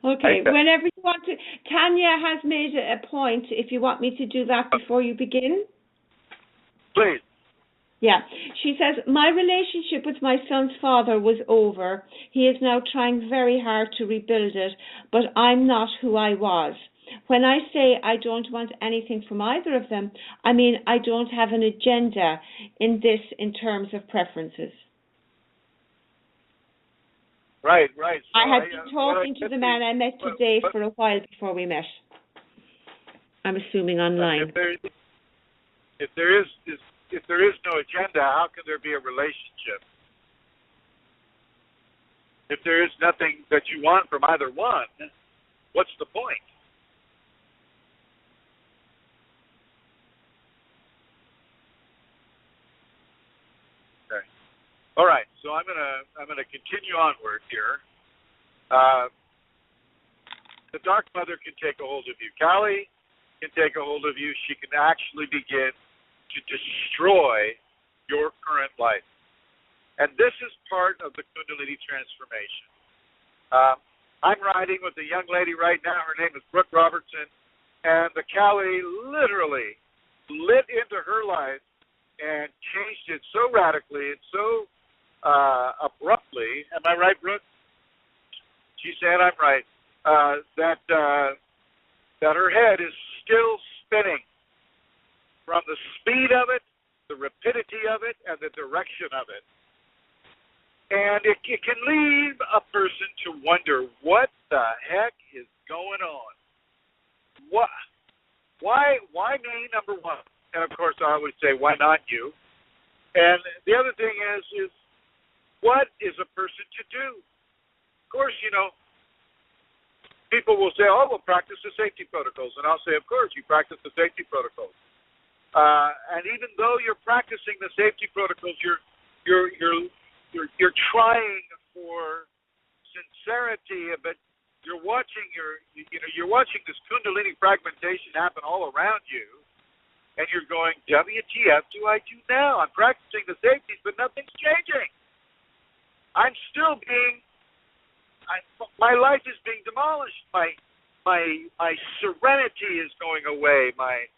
Okay. Whenever you want to, Tanya has made a point. If you want me to do that before you begin, please. Yeah. She says, my relationship with my son's father was over. He is now trying very hard to rebuild it, but I'm not who I was. When I say I don't want anything from either of them, I mean I don't have an agenda in terms of preferences. Right. So I had been talking to the man I met today for a while before we met. I'm assuming online. If there is no agenda, how can there be a relationship? If there is nothing that you want from either one, what's the point? Okay. All right. So I'm gonna continue onward here. The Dark Mother can take a hold of you. Kali can take a hold of you. She can actually begin to destroy your current life. And this is part of the Kundalini transformation. I'm riding with a young lady right now. Her name is Brooke Robertson. And the Kali literally lit into her life and changed it so radically and so abruptly. Am I right, Brooke? She's saying I'm right. That her head is still spinning from the speed of it, the rapidity of it, and the direction of it. And it can leave a person to wonder, what the heck is going on? Why me, number one? And of course I always say, why not you? And the other thing is what is a person to do? Of course, people will say, oh, we'll practice the safety protocols. And I'll say, of course, you practice the safety protocols. And even though you're practicing the safety protocols, you're trying for sincerity, but you're watching you're watching this Kundalini fragmentation happen all around you, and you're going, WTF do I do now? I'm practicing the safeties, but nothing's changing. I'm still my life is being demolished. My serenity is going away. My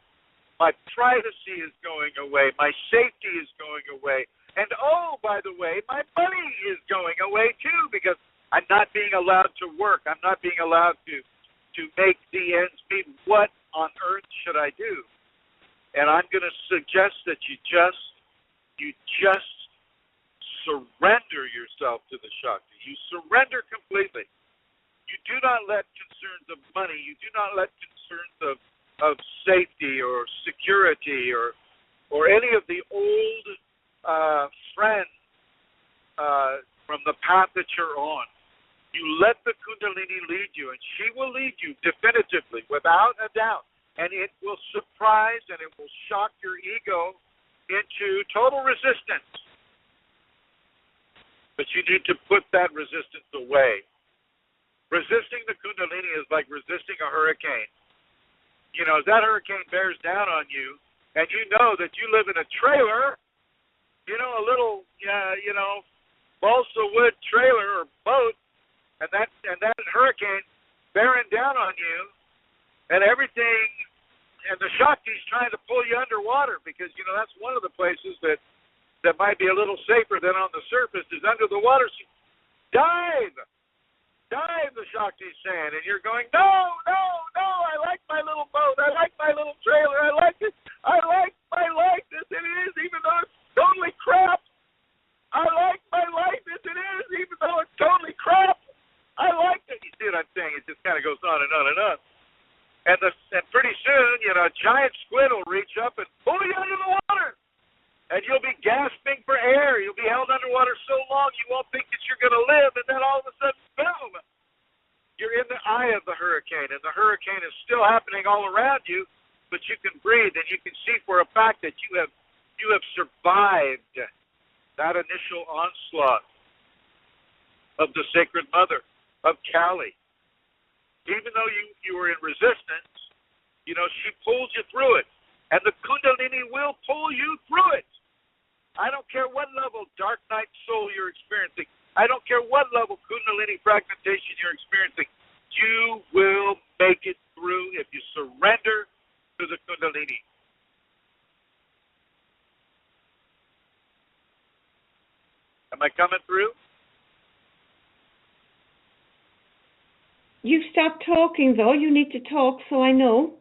privacy is going away. My safety is going away. And oh, by the way, my money is going away too, because I'm not being allowed to work. I'm not being allowed to make the ends meet. What on earth should I do? And I'm going to suggest that you just surrender yourself to the Shakti. You surrender completely. You do not let concerns of money, you do not let concerns of safety or security or any of the old friends from the path that you're on. You let the Kundalini lead you, and she will lead you definitively, without a doubt. And it will surprise and it will shock your ego into total resistance. But you need to put that resistance away. Resisting the Kundalini is like resisting a hurricane. As that hurricane bears down on you, and you know that you live in a trailer, a little, balsa wood trailer or boat, and that hurricane bearing down on you, and everything, and the Shakti's trying to pull you underwater, because, that's one of the places that might be a little safer than on the surface is under the water. So dive, the Shakti's saying, and you're going, no, I like my little boat, I like my little trailer, I like it, I like my life as it is, even though it's totally crap. I like my life as it is, even though it's totally crap. I like it. You see what I'm saying? It just kind of goes on and on and on. And pretty soon, a giant squid will reach up and pull you under the water. And you'll be gasping for air. You'll be held underwater so long you won't think that you're going to live. And then all of a sudden, boom, you're in the eye of the hurricane. And the hurricane is still happening all around you, but you can breathe. And you can see for a fact that you have survived that initial onslaught of the Sacred Mother, of Kali. Even though you were in resistance, she pulls you through it. And the Kundalini will pull you through it. I don't care what level dark night soul you're experiencing. I don't care what level Kundalini fragmentation you're experiencing. You will make it through if you surrender to the Kundalini. Am I coming through? You've stopped talking, though. You need to talk so I know.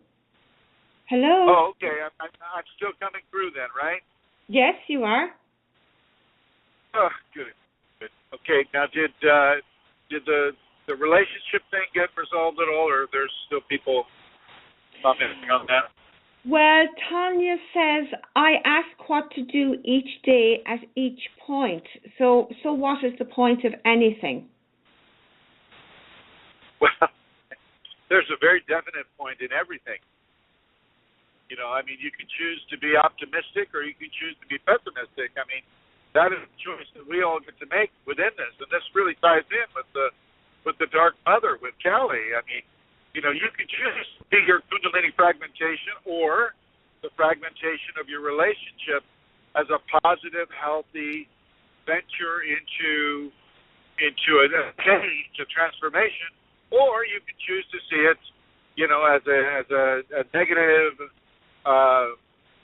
Hello? Oh, okay. I'm still coming through then, right? Yes, you are. Oh, good. Okay, now did the relationship thing get resolved at all, or there's still people commenting on that? Well, Tanya says, I ask what to do each day at each point. So what is the point of anything? Well, there's a very definite point in everything. You can choose to be optimistic or you can choose to be pessimistic. that is a choice that we all get to make within this, and this really ties in with the Dark Mother, with Kali. I mean, you know, you could choose to be your Kundalini fragmentation or the fragmentation of your relationship as a positive, healthy venture into a change, a transformation, or you can choose to see it, you know, as a negative,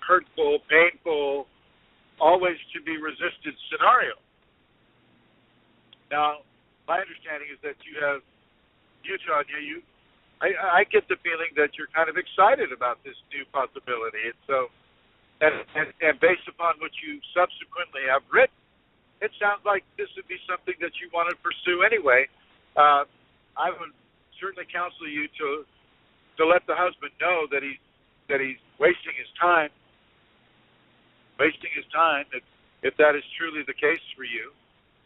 hurtful, painful, always to be resisted scenario. Now, my understanding is that Tanya, I get the feeling that you're kind of excited about this new possibility, and so, and based upon what you subsequently have written, it sounds like this would be something that you want to pursue anyway. I would certainly counsel you to let the husband know that he's wasting his time. If that is truly the case for you,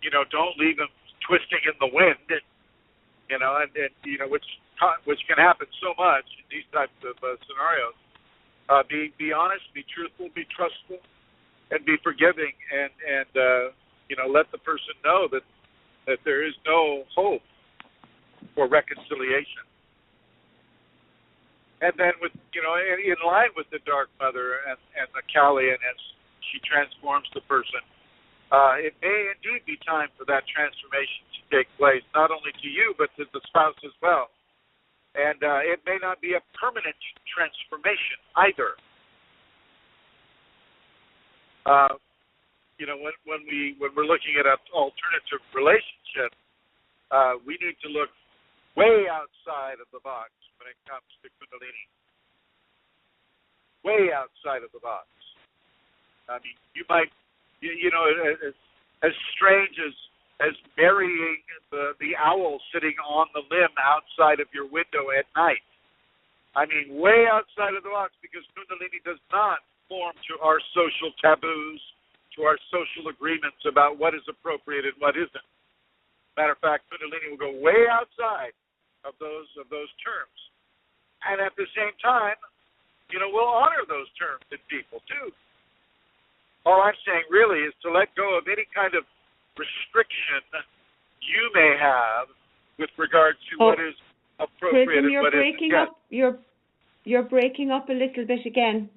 you know, don't leave him twisting in the wind. You know, and you know, which can happen so much in these types of scenarios. Be honest, be truthful, be trustful, and be forgiving, and you know, let the person know that there is no hope for reconciliation. And then, with, you know, in line with the Dark Mother and the Kali, and as she transforms the person, it may indeed be time for that transformation to take place, not only to you but to the spouse as well. And it may not be a permanent transformation either. You know, when we're looking at an alternative relationship, we need to look way outside of the box when it comes to Kundalini. Way outside of the box. I mean, you might, you know, as strange as marrying the owl sitting on the limb outside of your window at night. I mean, way outside of the box, because Kundalini does not conform to our social taboos, to our social agreements about what is appropriate and what isn't. Matter of fact, Kundalini will go way outside of those terms. And at the same time, you know, we'll honor those terms in people too. All I'm saying really is to let go of any kind of restriction you may have with regard to what is appropriate Chrism, and what isn't. You're breaking up a little bit again.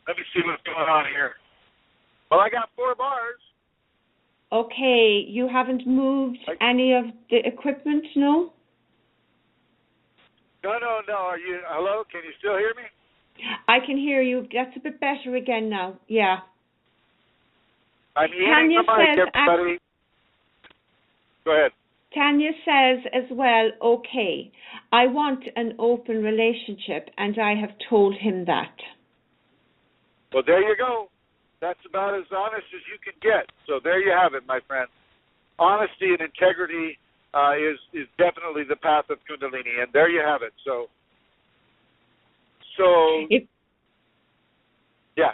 Let me see what's going on here. Well, I got 4 bars. Okay, you haven't moved any of the equipment, no? No. Are you? Hello? Can you still hear me? I can hear you. That's a bit better again now. Yeah. I'm eating the mic, everybody. Go ahead. Tanya says as well, okay, I want an open relationship, and I have told him that. Well, there you go. That's about as honest as you can get. So there you have it, my friend. Honesty and integrity is definitely the path of Kundalini, and there you have it. So yeah.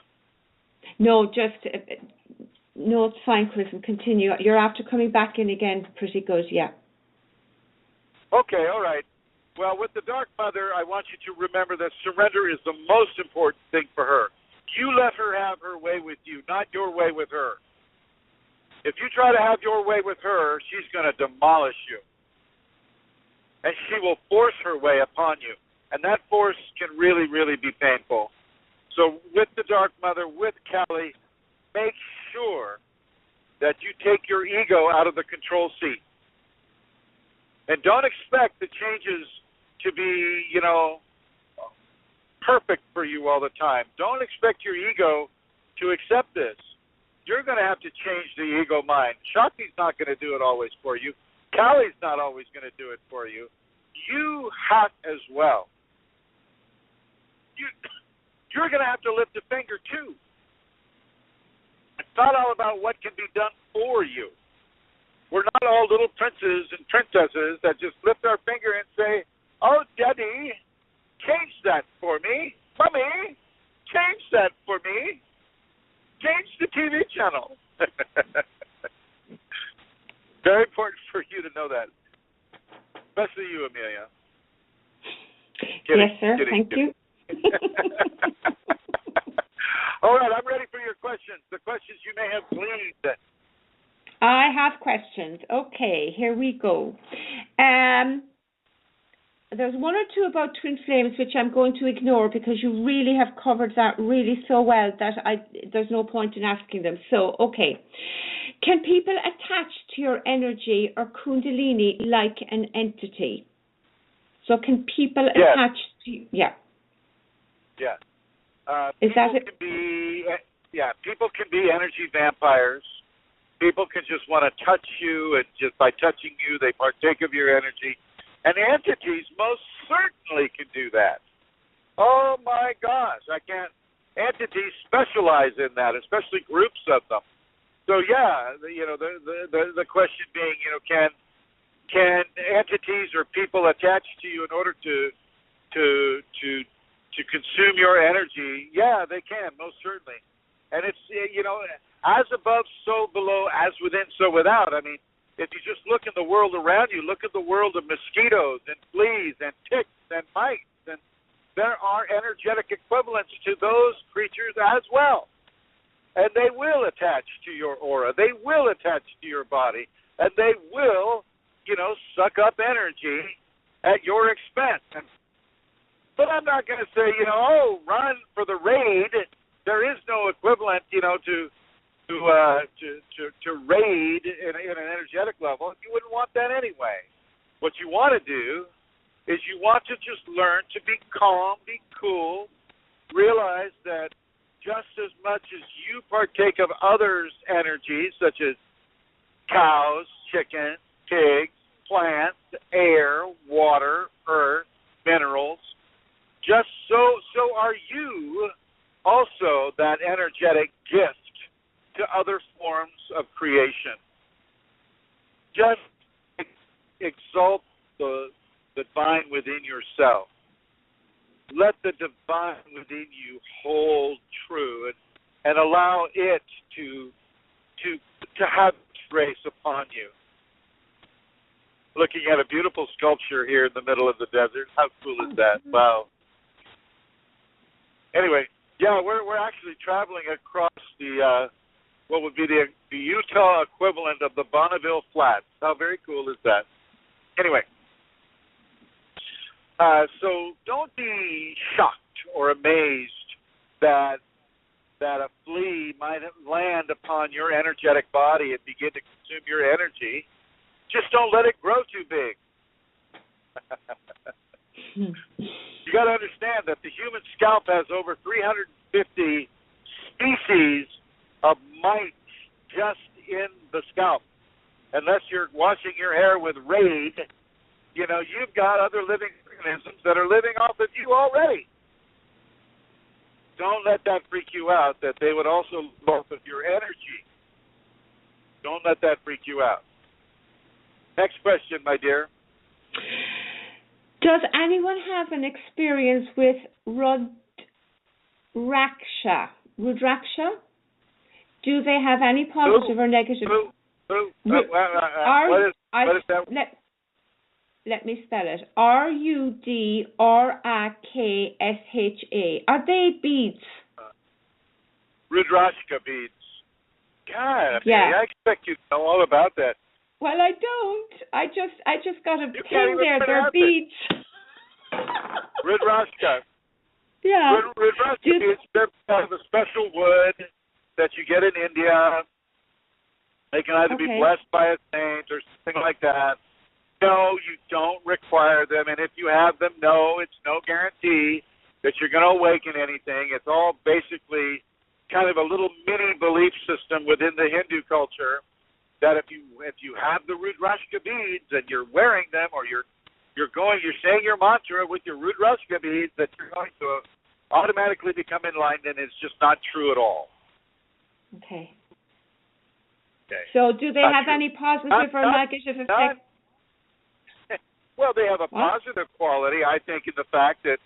No, no, it's fine, Chrism. Continue. You're after coming back in again. Pretty good, yeah. Okay, all right. Well, with the Dark Mother, I want you to remember that surrender is the most important thing for her. You let her have her way with you, not your way with her. If you try to have your way with her, she's going to demolish you. And she will force her way upon you. And that force can really, really be painful. So with the Dark Mother, with Kali, make sure that you take your ego out of the control seat. And don't expect the changes to be, you know, perfect for you all the time. Don't expect your ego to accept this. You're going to have to change the ego mind. Shakti's not going to do it always for you. Kali's not always going to do it for you. You have as well. You're going to have to lift a finger too. It's not all about what can be done for you. We're not all little princes and princesses that just lift our finger and say, "Oh, Daddy, change that for me. Mommy, change that for me. Change the TV channel." Very important for you to know that. Especially you, Amelia. Yes, sir. Thank you. All right, I'm ready for your questions. The questions you may have gleaned. I have questions. Okay, here we go. There's one or two about twin flames which I'm going to ignore because you really have covered that really so well that there's no point in asking them. So, okay. Can people attach to your energy or Kundalini like an entity? So can people attach to you? Yeah. Yeah. People can be energy vampires. People can just want to touch you, and just by touching you, they partake of your energy. And entities most certainly can do that. Oh my gosh, entities specialize in that, especially groups of them. So yeah, the question being, can entities or people attach to you in order to consume your energy? Yeah, they can, most certainly. And it's, as above, so below, as within, so without. I mean, if you just look in the world around you, look at the world of mosquitoes and fleas and ticks and mites, and there are energetic equivalents to those creatures as well. And they will attach to your aura. They will attach to your body. And they will, suck up energy at your expense. But I'm not going to say, run for the raid. There is no equivalent, to raid in an energetic level. You wouldn't want that anyway. What you want to do is you want to just learn to be calm, be cool, realize that just as much as you partake of others' energies, such as cows, chickens, pigs, plants, air, water, earth, minerals, just so are you also that energetic gift to other forms of creation. Just exalt the divine within yourself. Let the divine within you hold true and allow it to have grace upon you. Looking at a beautiful sculpture here in the middle of the desert. How cool is that? Wow. Anyway, yeah, we're actually traveling across the what would be the Utah equivalent of the Bonneville Flats. How very cool is that? Anyway, so don't be shocked or amazed that a flea might land upon your energetic body and begin to consume your energy. Just don't let it grow too big. You got to understand that the human scalp has over 350 species of mites just in the scalp. Unless you're washing your hair with Raid, you've got other living organisms that are living off of you already. Don't let that freak you out, that they would also live off of your energy. Don't let that freak you out. Next question, my dear. Does anyone have an experience with Rudraksha? Do they have any positive or negative? What is that? Let me spell it. Rudraksha. Are they beads? Rudraksha beads. God, yeah. I expect you to know all about that. Well, I don't. I just got a thing there. They're beads. Rudraksha. Yeah. Rudraksha beads, they're kind of a special wood that you get in India. They can either be blessed by a saint or something like that. No, you don't require them. And if you have them, no, it's no guarantee that you're going to awaken anything. It's all basically kind of a little mini belief system within the Hindu culture that if you have the Rudraksha beads and you're wearing them, or you're saying your mantra with your Rudraksha beads, that you're going to automatically become enlightened, and it's just not true at all. Okay. So do they have any positive or negative effects? Well, they have a positive quality, I think, in the fact that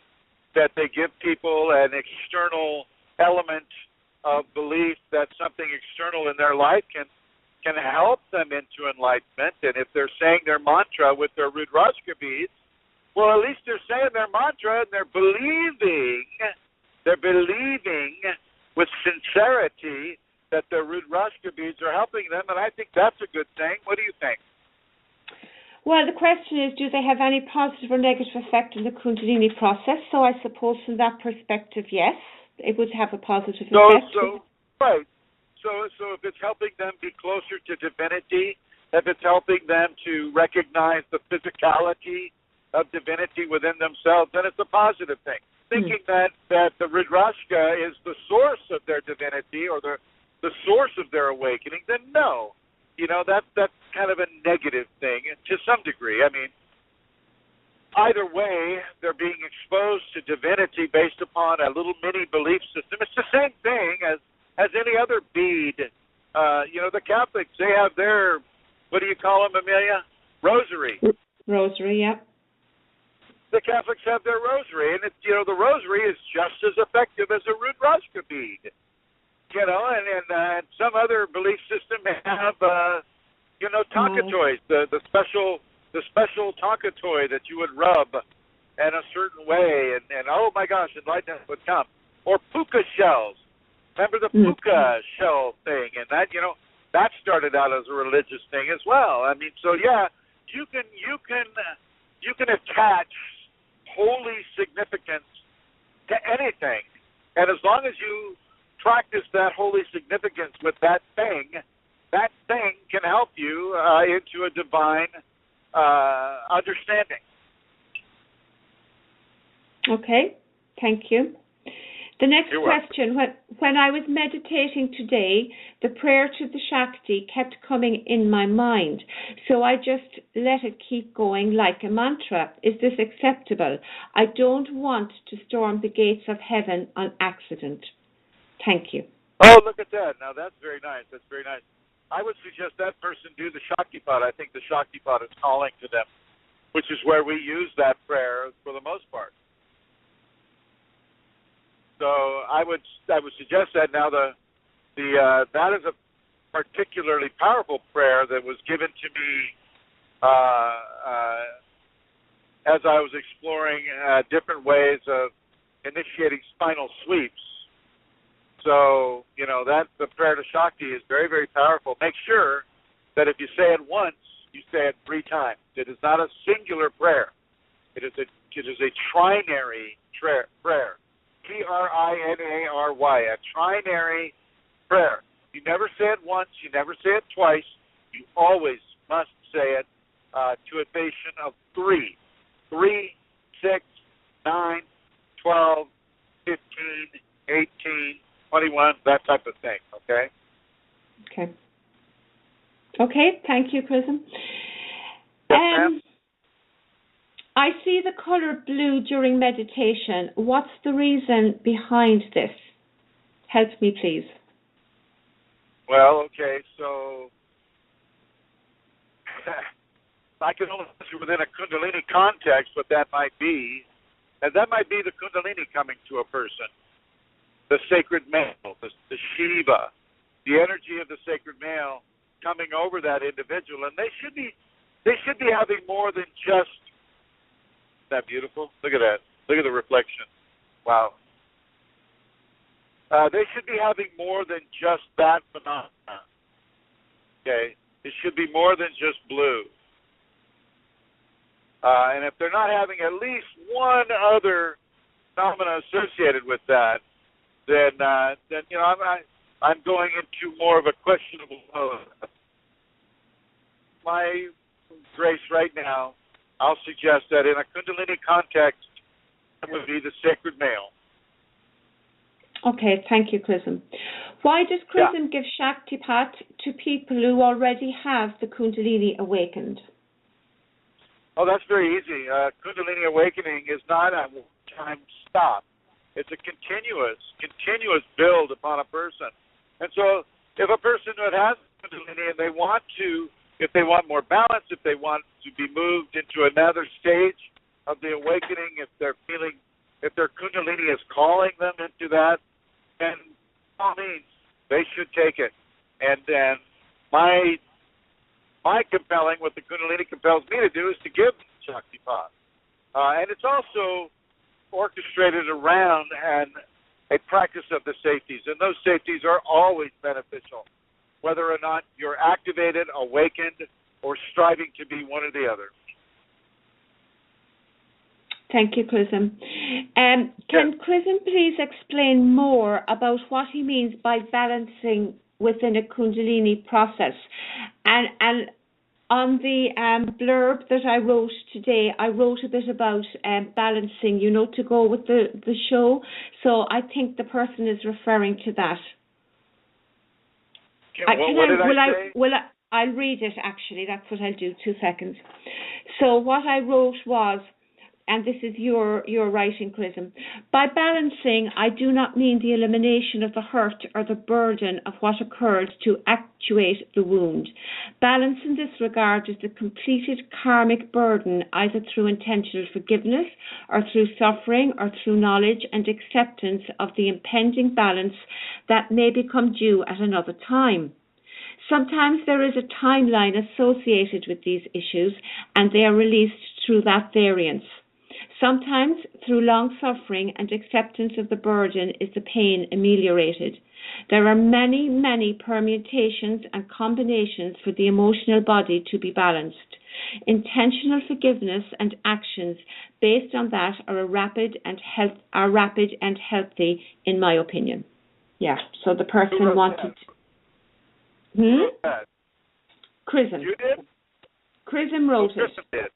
they give people an external element of belief that something external in their life can help them into enlightenment. And if they're saying their mantra with their Rudraksha beads, well, at least they're saying their mantra and they're believing with sincerity that the Rudrashka beads are helping them, and I think that's a good thing. What do you think? Well, the question is, do they have any positive or negative effect in the Kundalini process? So I suppose from that perspective, yes, it would have a positive effect. Right. So if it's helping them be closer to divinity, if it's helping them to recognize the physicality of divinity within themselves, then it's a positive thing. Thinking that the Rudrashka is the source of their divinity or the source of their awakening, then no. You know, that's kind of a negative thing to some degree. I mean, either way, they're being exposed to divinity based upon a little mini belief system. It's the same thing as any other bead. You know, the Catholics, they have their, what do you call them, Amelia? Rosary. Rosary, yeah. The Catholics have their rosary, and you know, the rosary is just as effective as a Rudrashka bead. You know, and some other belief system have, you know, tonka toys, the special tonka toy that you would rub in a certain way, and oh my gosh, enlightenment would come. Or puka shells. Remember the puka shell thing, and that, you know, that started out as a religious thing as well. I mean, so yeah, you can attach holy significance to anything, and as long as you practice that holy significance with that thing can help you into a divine understanding. Okay, thank you. The next question, when I was meditating today, the prayer to the Shakti kept coming in my mind, so I just let it keep going like a mantra. Is this acceptable? I don't want to storm the gates of heaven on accident. Thank you. Oh, look at that. Now, that's very nice. That's very nice. I would suggest that person do the Shaktipat. I think the Shaktipat is calling to them, which is where we use that prayer for the most part. So I would suggest that. Now, that is a particularly powerful prayer that was given to me as I was exploring different ways of initiating spinal sweeps. So, you know, that the prayer to Shakti is very, very powerful. Make sure that if you say it once, you say it 3 times. It is not a singular prayer. It is a trinary prayer. Trinary, a trinary prayer. You never say it once, you never say it twice. You always must say it to a patient of 3. 3, 6, 9, 12, 15, 18, 21, that type of thing, okay? Okay. Okay, thank you, Chrism. Yes, ma'am. I see the color blue during meditation. What's the reason behind this? Help me, please. Well, okay, so I can only answer within a Kundalini context what that might be, and that might be the Kundalini coming to a person. The sacred male, the Shiva, the energy of the sacred male coming over that individual, and they should be having more than just. Isn't that beautiful? Look at that. Look at the reflection. Wow. They should be having more than just that phenomenon. Okay, it should be more than just blue. And if they're not having at least one other phenomena associated with that, then you know I'm going into more of a questionable mode. My grace right now, I'll suggest that in a Kundalini context, it would be the sacred male. Okay, thank you, Chrism. Why does Chrism give Shaktipat to people who already have the Kundalini awakened? Oh, that's very easy. Kundalini awakening is not a one-time stop. It's a continuous build upon a person. And so if a person that has Kundalini and if they want more balance, if they want to be moved into another stage of the awakening, if their Kundalini is calling them into that, then by all means, they should take it. And then my compelling, what the Kundalini compels me to do is to give Shaktipat. And it's also orchestrated around and a practice of the safeties. And those safeties are always beneficial, whether or not you're activated, awakened, or striving to be one or the other. Thank you, Chrism. Can Chrism please explain more about what he means by balancing within a Kundalini process? And on the blurb that I wrote today, I wrote a bit about balancing, to go with the show. So I think the person is referring to that. I'll read it, actually. That's what I'll do. 2 seconds. So what I wrote was, and this is your writing, Chrism. By balancing, I do not mean the elimination of the hurt or the burden of what occurred to actuate the wound. Balance in this regard is the completed karmic burden, either through intentional forgiveness or through suffering or through knowledge and acceptance of the impending balance that may become due at another time. Sometimes there is a timeline associated with these issues, and they are released through that variance. Sometimes, through long suffering and acceptance of the burden, is the pain ameliorated. There are many, many permutations and combinations for the emotional body to be balanced. Intentional forgiveness and actions based on that are rapid and healthy, in my opinion. Yeah. So the person wanted. Chrism. You did? Chrism wrote it. Did.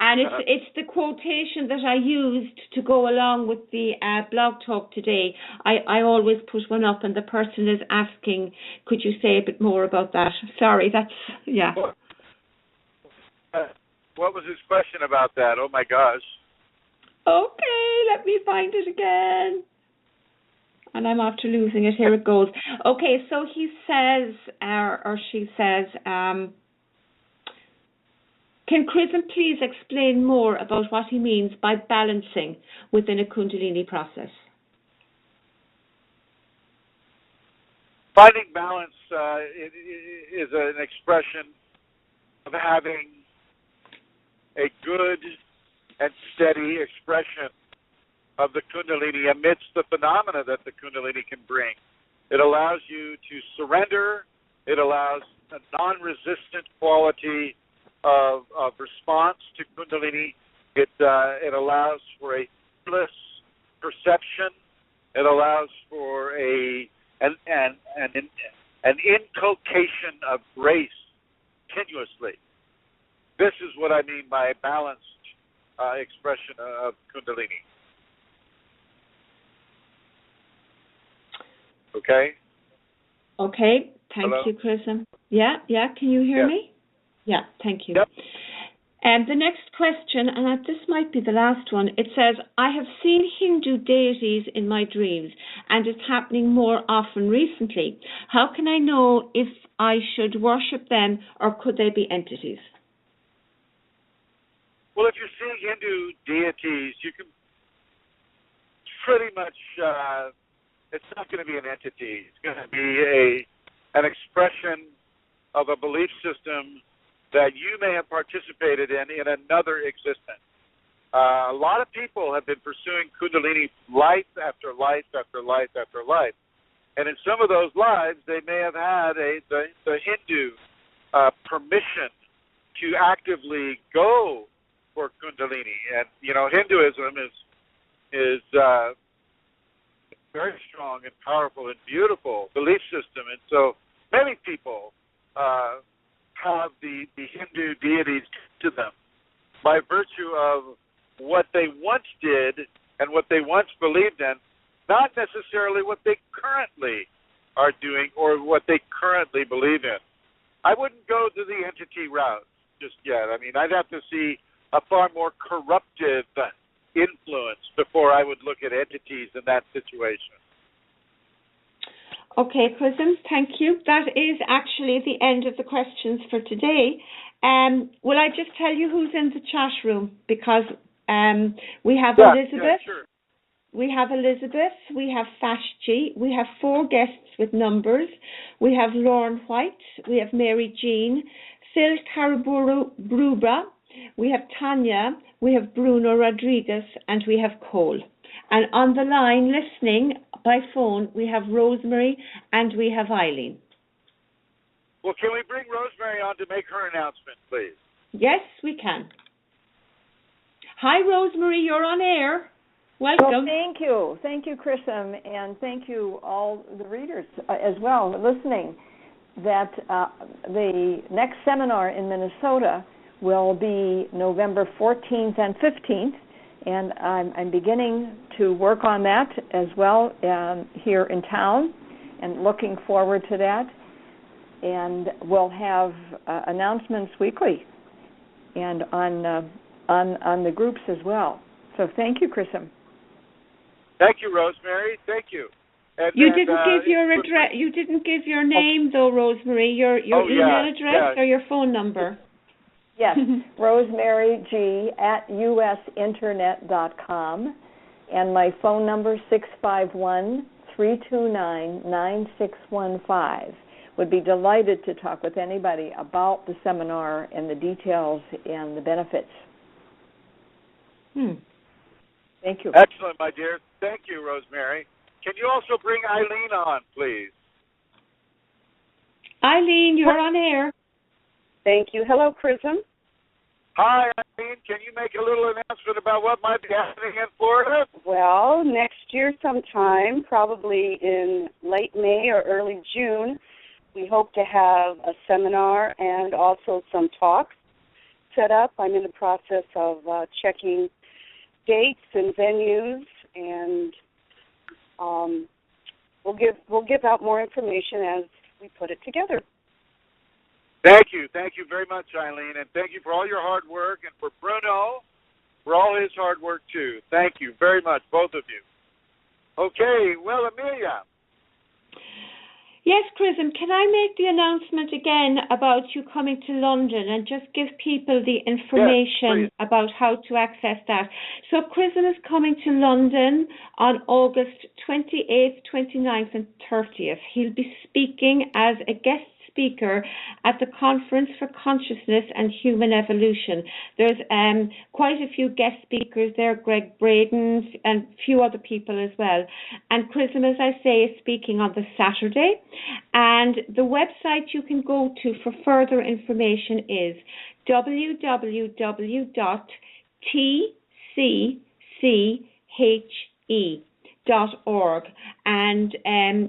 And it's the quotation that I used to go along with the blog talk today. I always put one up, and the person is asking, could you say a bit more about that? Sorry, that's, yeah. What was his question about that? Oh, my gosh. Okay, let me find it again. And I'm after losing it. Here it goes. Okay, so he says, or she says, can Chrism please explain more about what he means by balancing within a Kundalini process? Finding balance is an expression of having a good and steady expression of the Kundalini amidst the phenomena that the Kundalini can bring. It allows you to surrender. It allows a non-resistant quality of response to Kundalini. It allows for a bliss perception. It allows for an inculcation of grace continuously. This is what I mean by a balanced expression of Kundalini. Okay? Okay. Thank Hello? you, Chrism. Yeah. Can you hear me? Yeah, thank you. Yep. And the next question, and this might be the last one, it says, I have seen Hindu deities in my dreams, and it's happening more often recently. How can I know if I should worship them, or could they be entities? Well, if you're seeing Hindu deities, you can pretty much, it's not going to be an entity. It's going to be an expression of a belief system that you may have participated in another existence. A lot of people have been pursuing Kundalini life after life after life after life. And in some of those lives, they may have had the Hindu permission to actively go for Kundalini. And, Hinduism is very strong and powerful and beautiful belief system. And so many people have the Hindu deities to them by virtue of what they once did and what they once believed in, not necessarily what they currently are doing or what they currently believe in. I wouldn't go to the entity route just yet. I mean, I'd have to see a far more corruptive influence before I would look at entities in that situation. Okay, Chrism, thank you. That is actually the end of the questions for today. Will I just tell you who's in the chat room? Because we have Elizabeth. Yeah, sure. We have Elizabeth. We have Fashji. We have 4 guests with numbers. We have Lauren White. We have Mary Jean. Phil Caraburu-Brubra. We have Tanya. We have Bruno Rodriguez. And we have Cole. And on the line, listening by phone, we have Rosemary and we have Eileen. Well, can we bring Rosemary on to make her announcement, please? Yes, we can. Hi, Rosemary, you're on air. Welcome. Well, thank you. Thank you, Chrism, and thank you all the readers as well listening. That the next seminar in Minnesota will be November 14th and 15th, and I'm beginning to work on that as well here in town, and looking forward to that. And we'll have announcements weekly, and on the groups as well. So thank you, Chrism. Thank you, Rosemary. Thank you. And you didn't give your address. You didn't give your name, though, Rosemary. Your email address or your phone number. Yes, Rosemary G at usinternet.com, and my phone number 651-329-9615. Would be delighted to talk with anybody about the seminar and the details and the benefits. Thank you. Excellent, my dear. Thank you, Rosemary. Can you also bring Eileen on, please? Eileen, you're on air. Thank you. Hello, Chrism. Hi, Eileen. Can you make a little announcement about what might be happening in Florida? Well, next year sometime, probably in late May or early June, we hope to have a seminar and also some talks set up. I'm in the process of checking dates and venues, and we'll give out more information as we put it together. Thank you very much, Eileen, and thank you for all your hard work, and for Bruno for all his hard work too. Thank you very much, both of you. Okay, well, Amelia. Yes, Chrism, can I make the announcement again about you coming to London and just give people the information about how to access that? So Chrism is coming to London on August 28th, 29th and 30th. He'll be speaking as a guest speaker at the Conference for Consciousness and Human Evolution. There's quite a few guest speakers there, Greg Braden and a few other people as well. And Chrism, as I say, is speaking on the Saturday. And the website you can go to for further information is www.tcche.org, and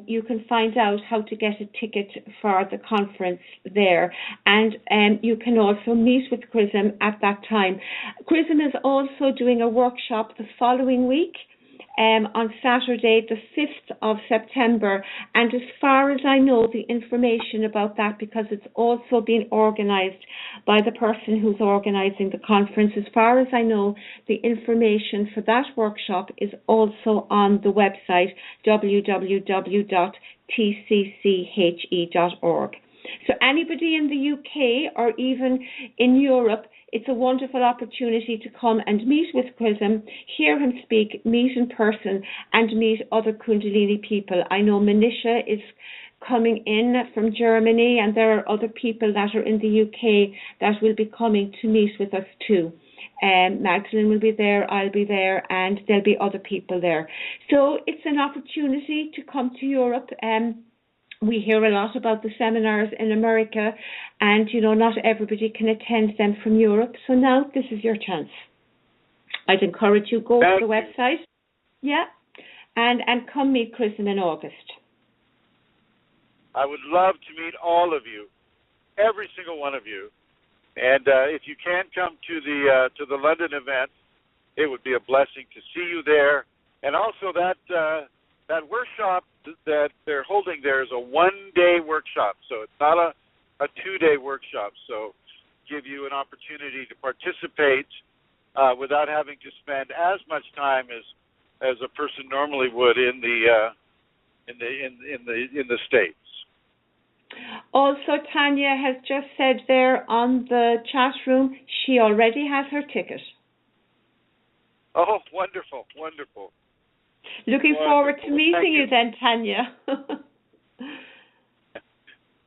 you can find out how to get a ticket for the conference there, and you can also meet with Chrism at that time. Chrism is also doing a workshop the following week on Saturday, the 5th of September, and as far as I know, the information about that, because it's also being organised by the person who's organising the conference, as far as I know, the information for that workshop is also on the website www.tcche.org. So anybody in the UK or even in Europe, it's a wonderful opportunity to come and meet with Chrism, hear him speak, meet in person, and meet other Kundalini people. I know Manisha is coming in from Germany, and there are other people that are in the UK that will be coming to meet with us too. Magdalene will be there, I'll be there, and there'll be other people there. So it's an opportunity to come to Europe. We hear a lot about the seminars in America, and, you know, not everybody can attend them from Europe. So now this is your chance. I'd encourage you, go to the website, and come meet Chrism in August. I would love to meet all of you, every single one of you. And if you can come to the London event, it would be a blessing to see you there. And also that workshop that they're holding there is a one-day workshop, so it's not a 2-day workshop. So give you an opportunity to participate without having to spend as much time as a person normally would in the States. Also, Tanya has just said there on the chat room she already has her ticket. Oh, wonderful, wonderful. Looking forward to meeting you then, Tanya.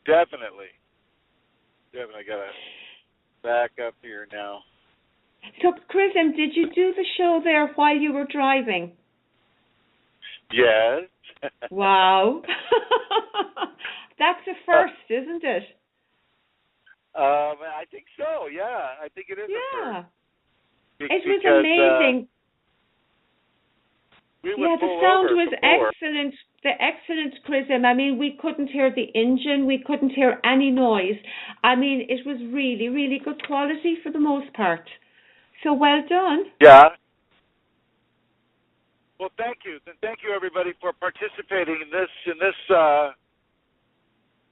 Definitely. I got to back up here now. So, Chrism, did you do the show there while you were driving? Yes. Wow. That's a first, isn't it? I think so, yeah. I think it is a first. It was amazing. The sound was excellent. The excellent Chrism. I mean, we couldn't hear the engine. We couldn't hear any noise. I mean, it was really, really good quality for the most part. So well done. Yeah. Well, thank you. And thank you, everybody, for participating in this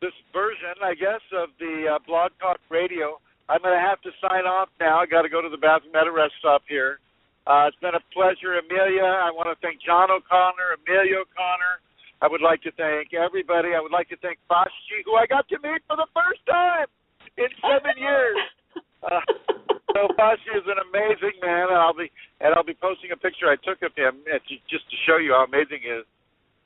this version, I guess, of the Blog Talk Radio. I'm going to have to sign off now. I got to go to the bathroom at a rest stop here. It's been a pleasure, Amelia. I want to thank John O'Connor, Amelia O'Connor. I would like to thank everybody. I would like to thank Fashi, who I got to meet for the first time in 7 years. So Fashi is an amazing man, and I'll be posting a picture I took of him just to show you how amazing he is.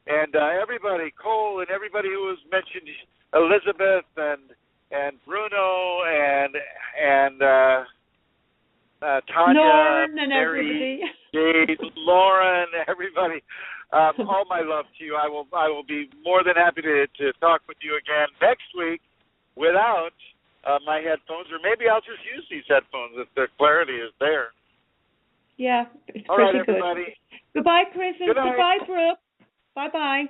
And everybody, Cole, and everybody who was mentioned, Elizabeth and Bruno and Tanya, Lauren and Mary, Jade, Lauren, everybody. All my love to you. I will be more than happy to talk with you again next week without my headphones, or maybe I'll just use these headphones if the clarity is there. Yeah, it's all pretty right, good. everybody. Goodbye, Chris. Good night. Goodbye, Brooke. Bye-bye.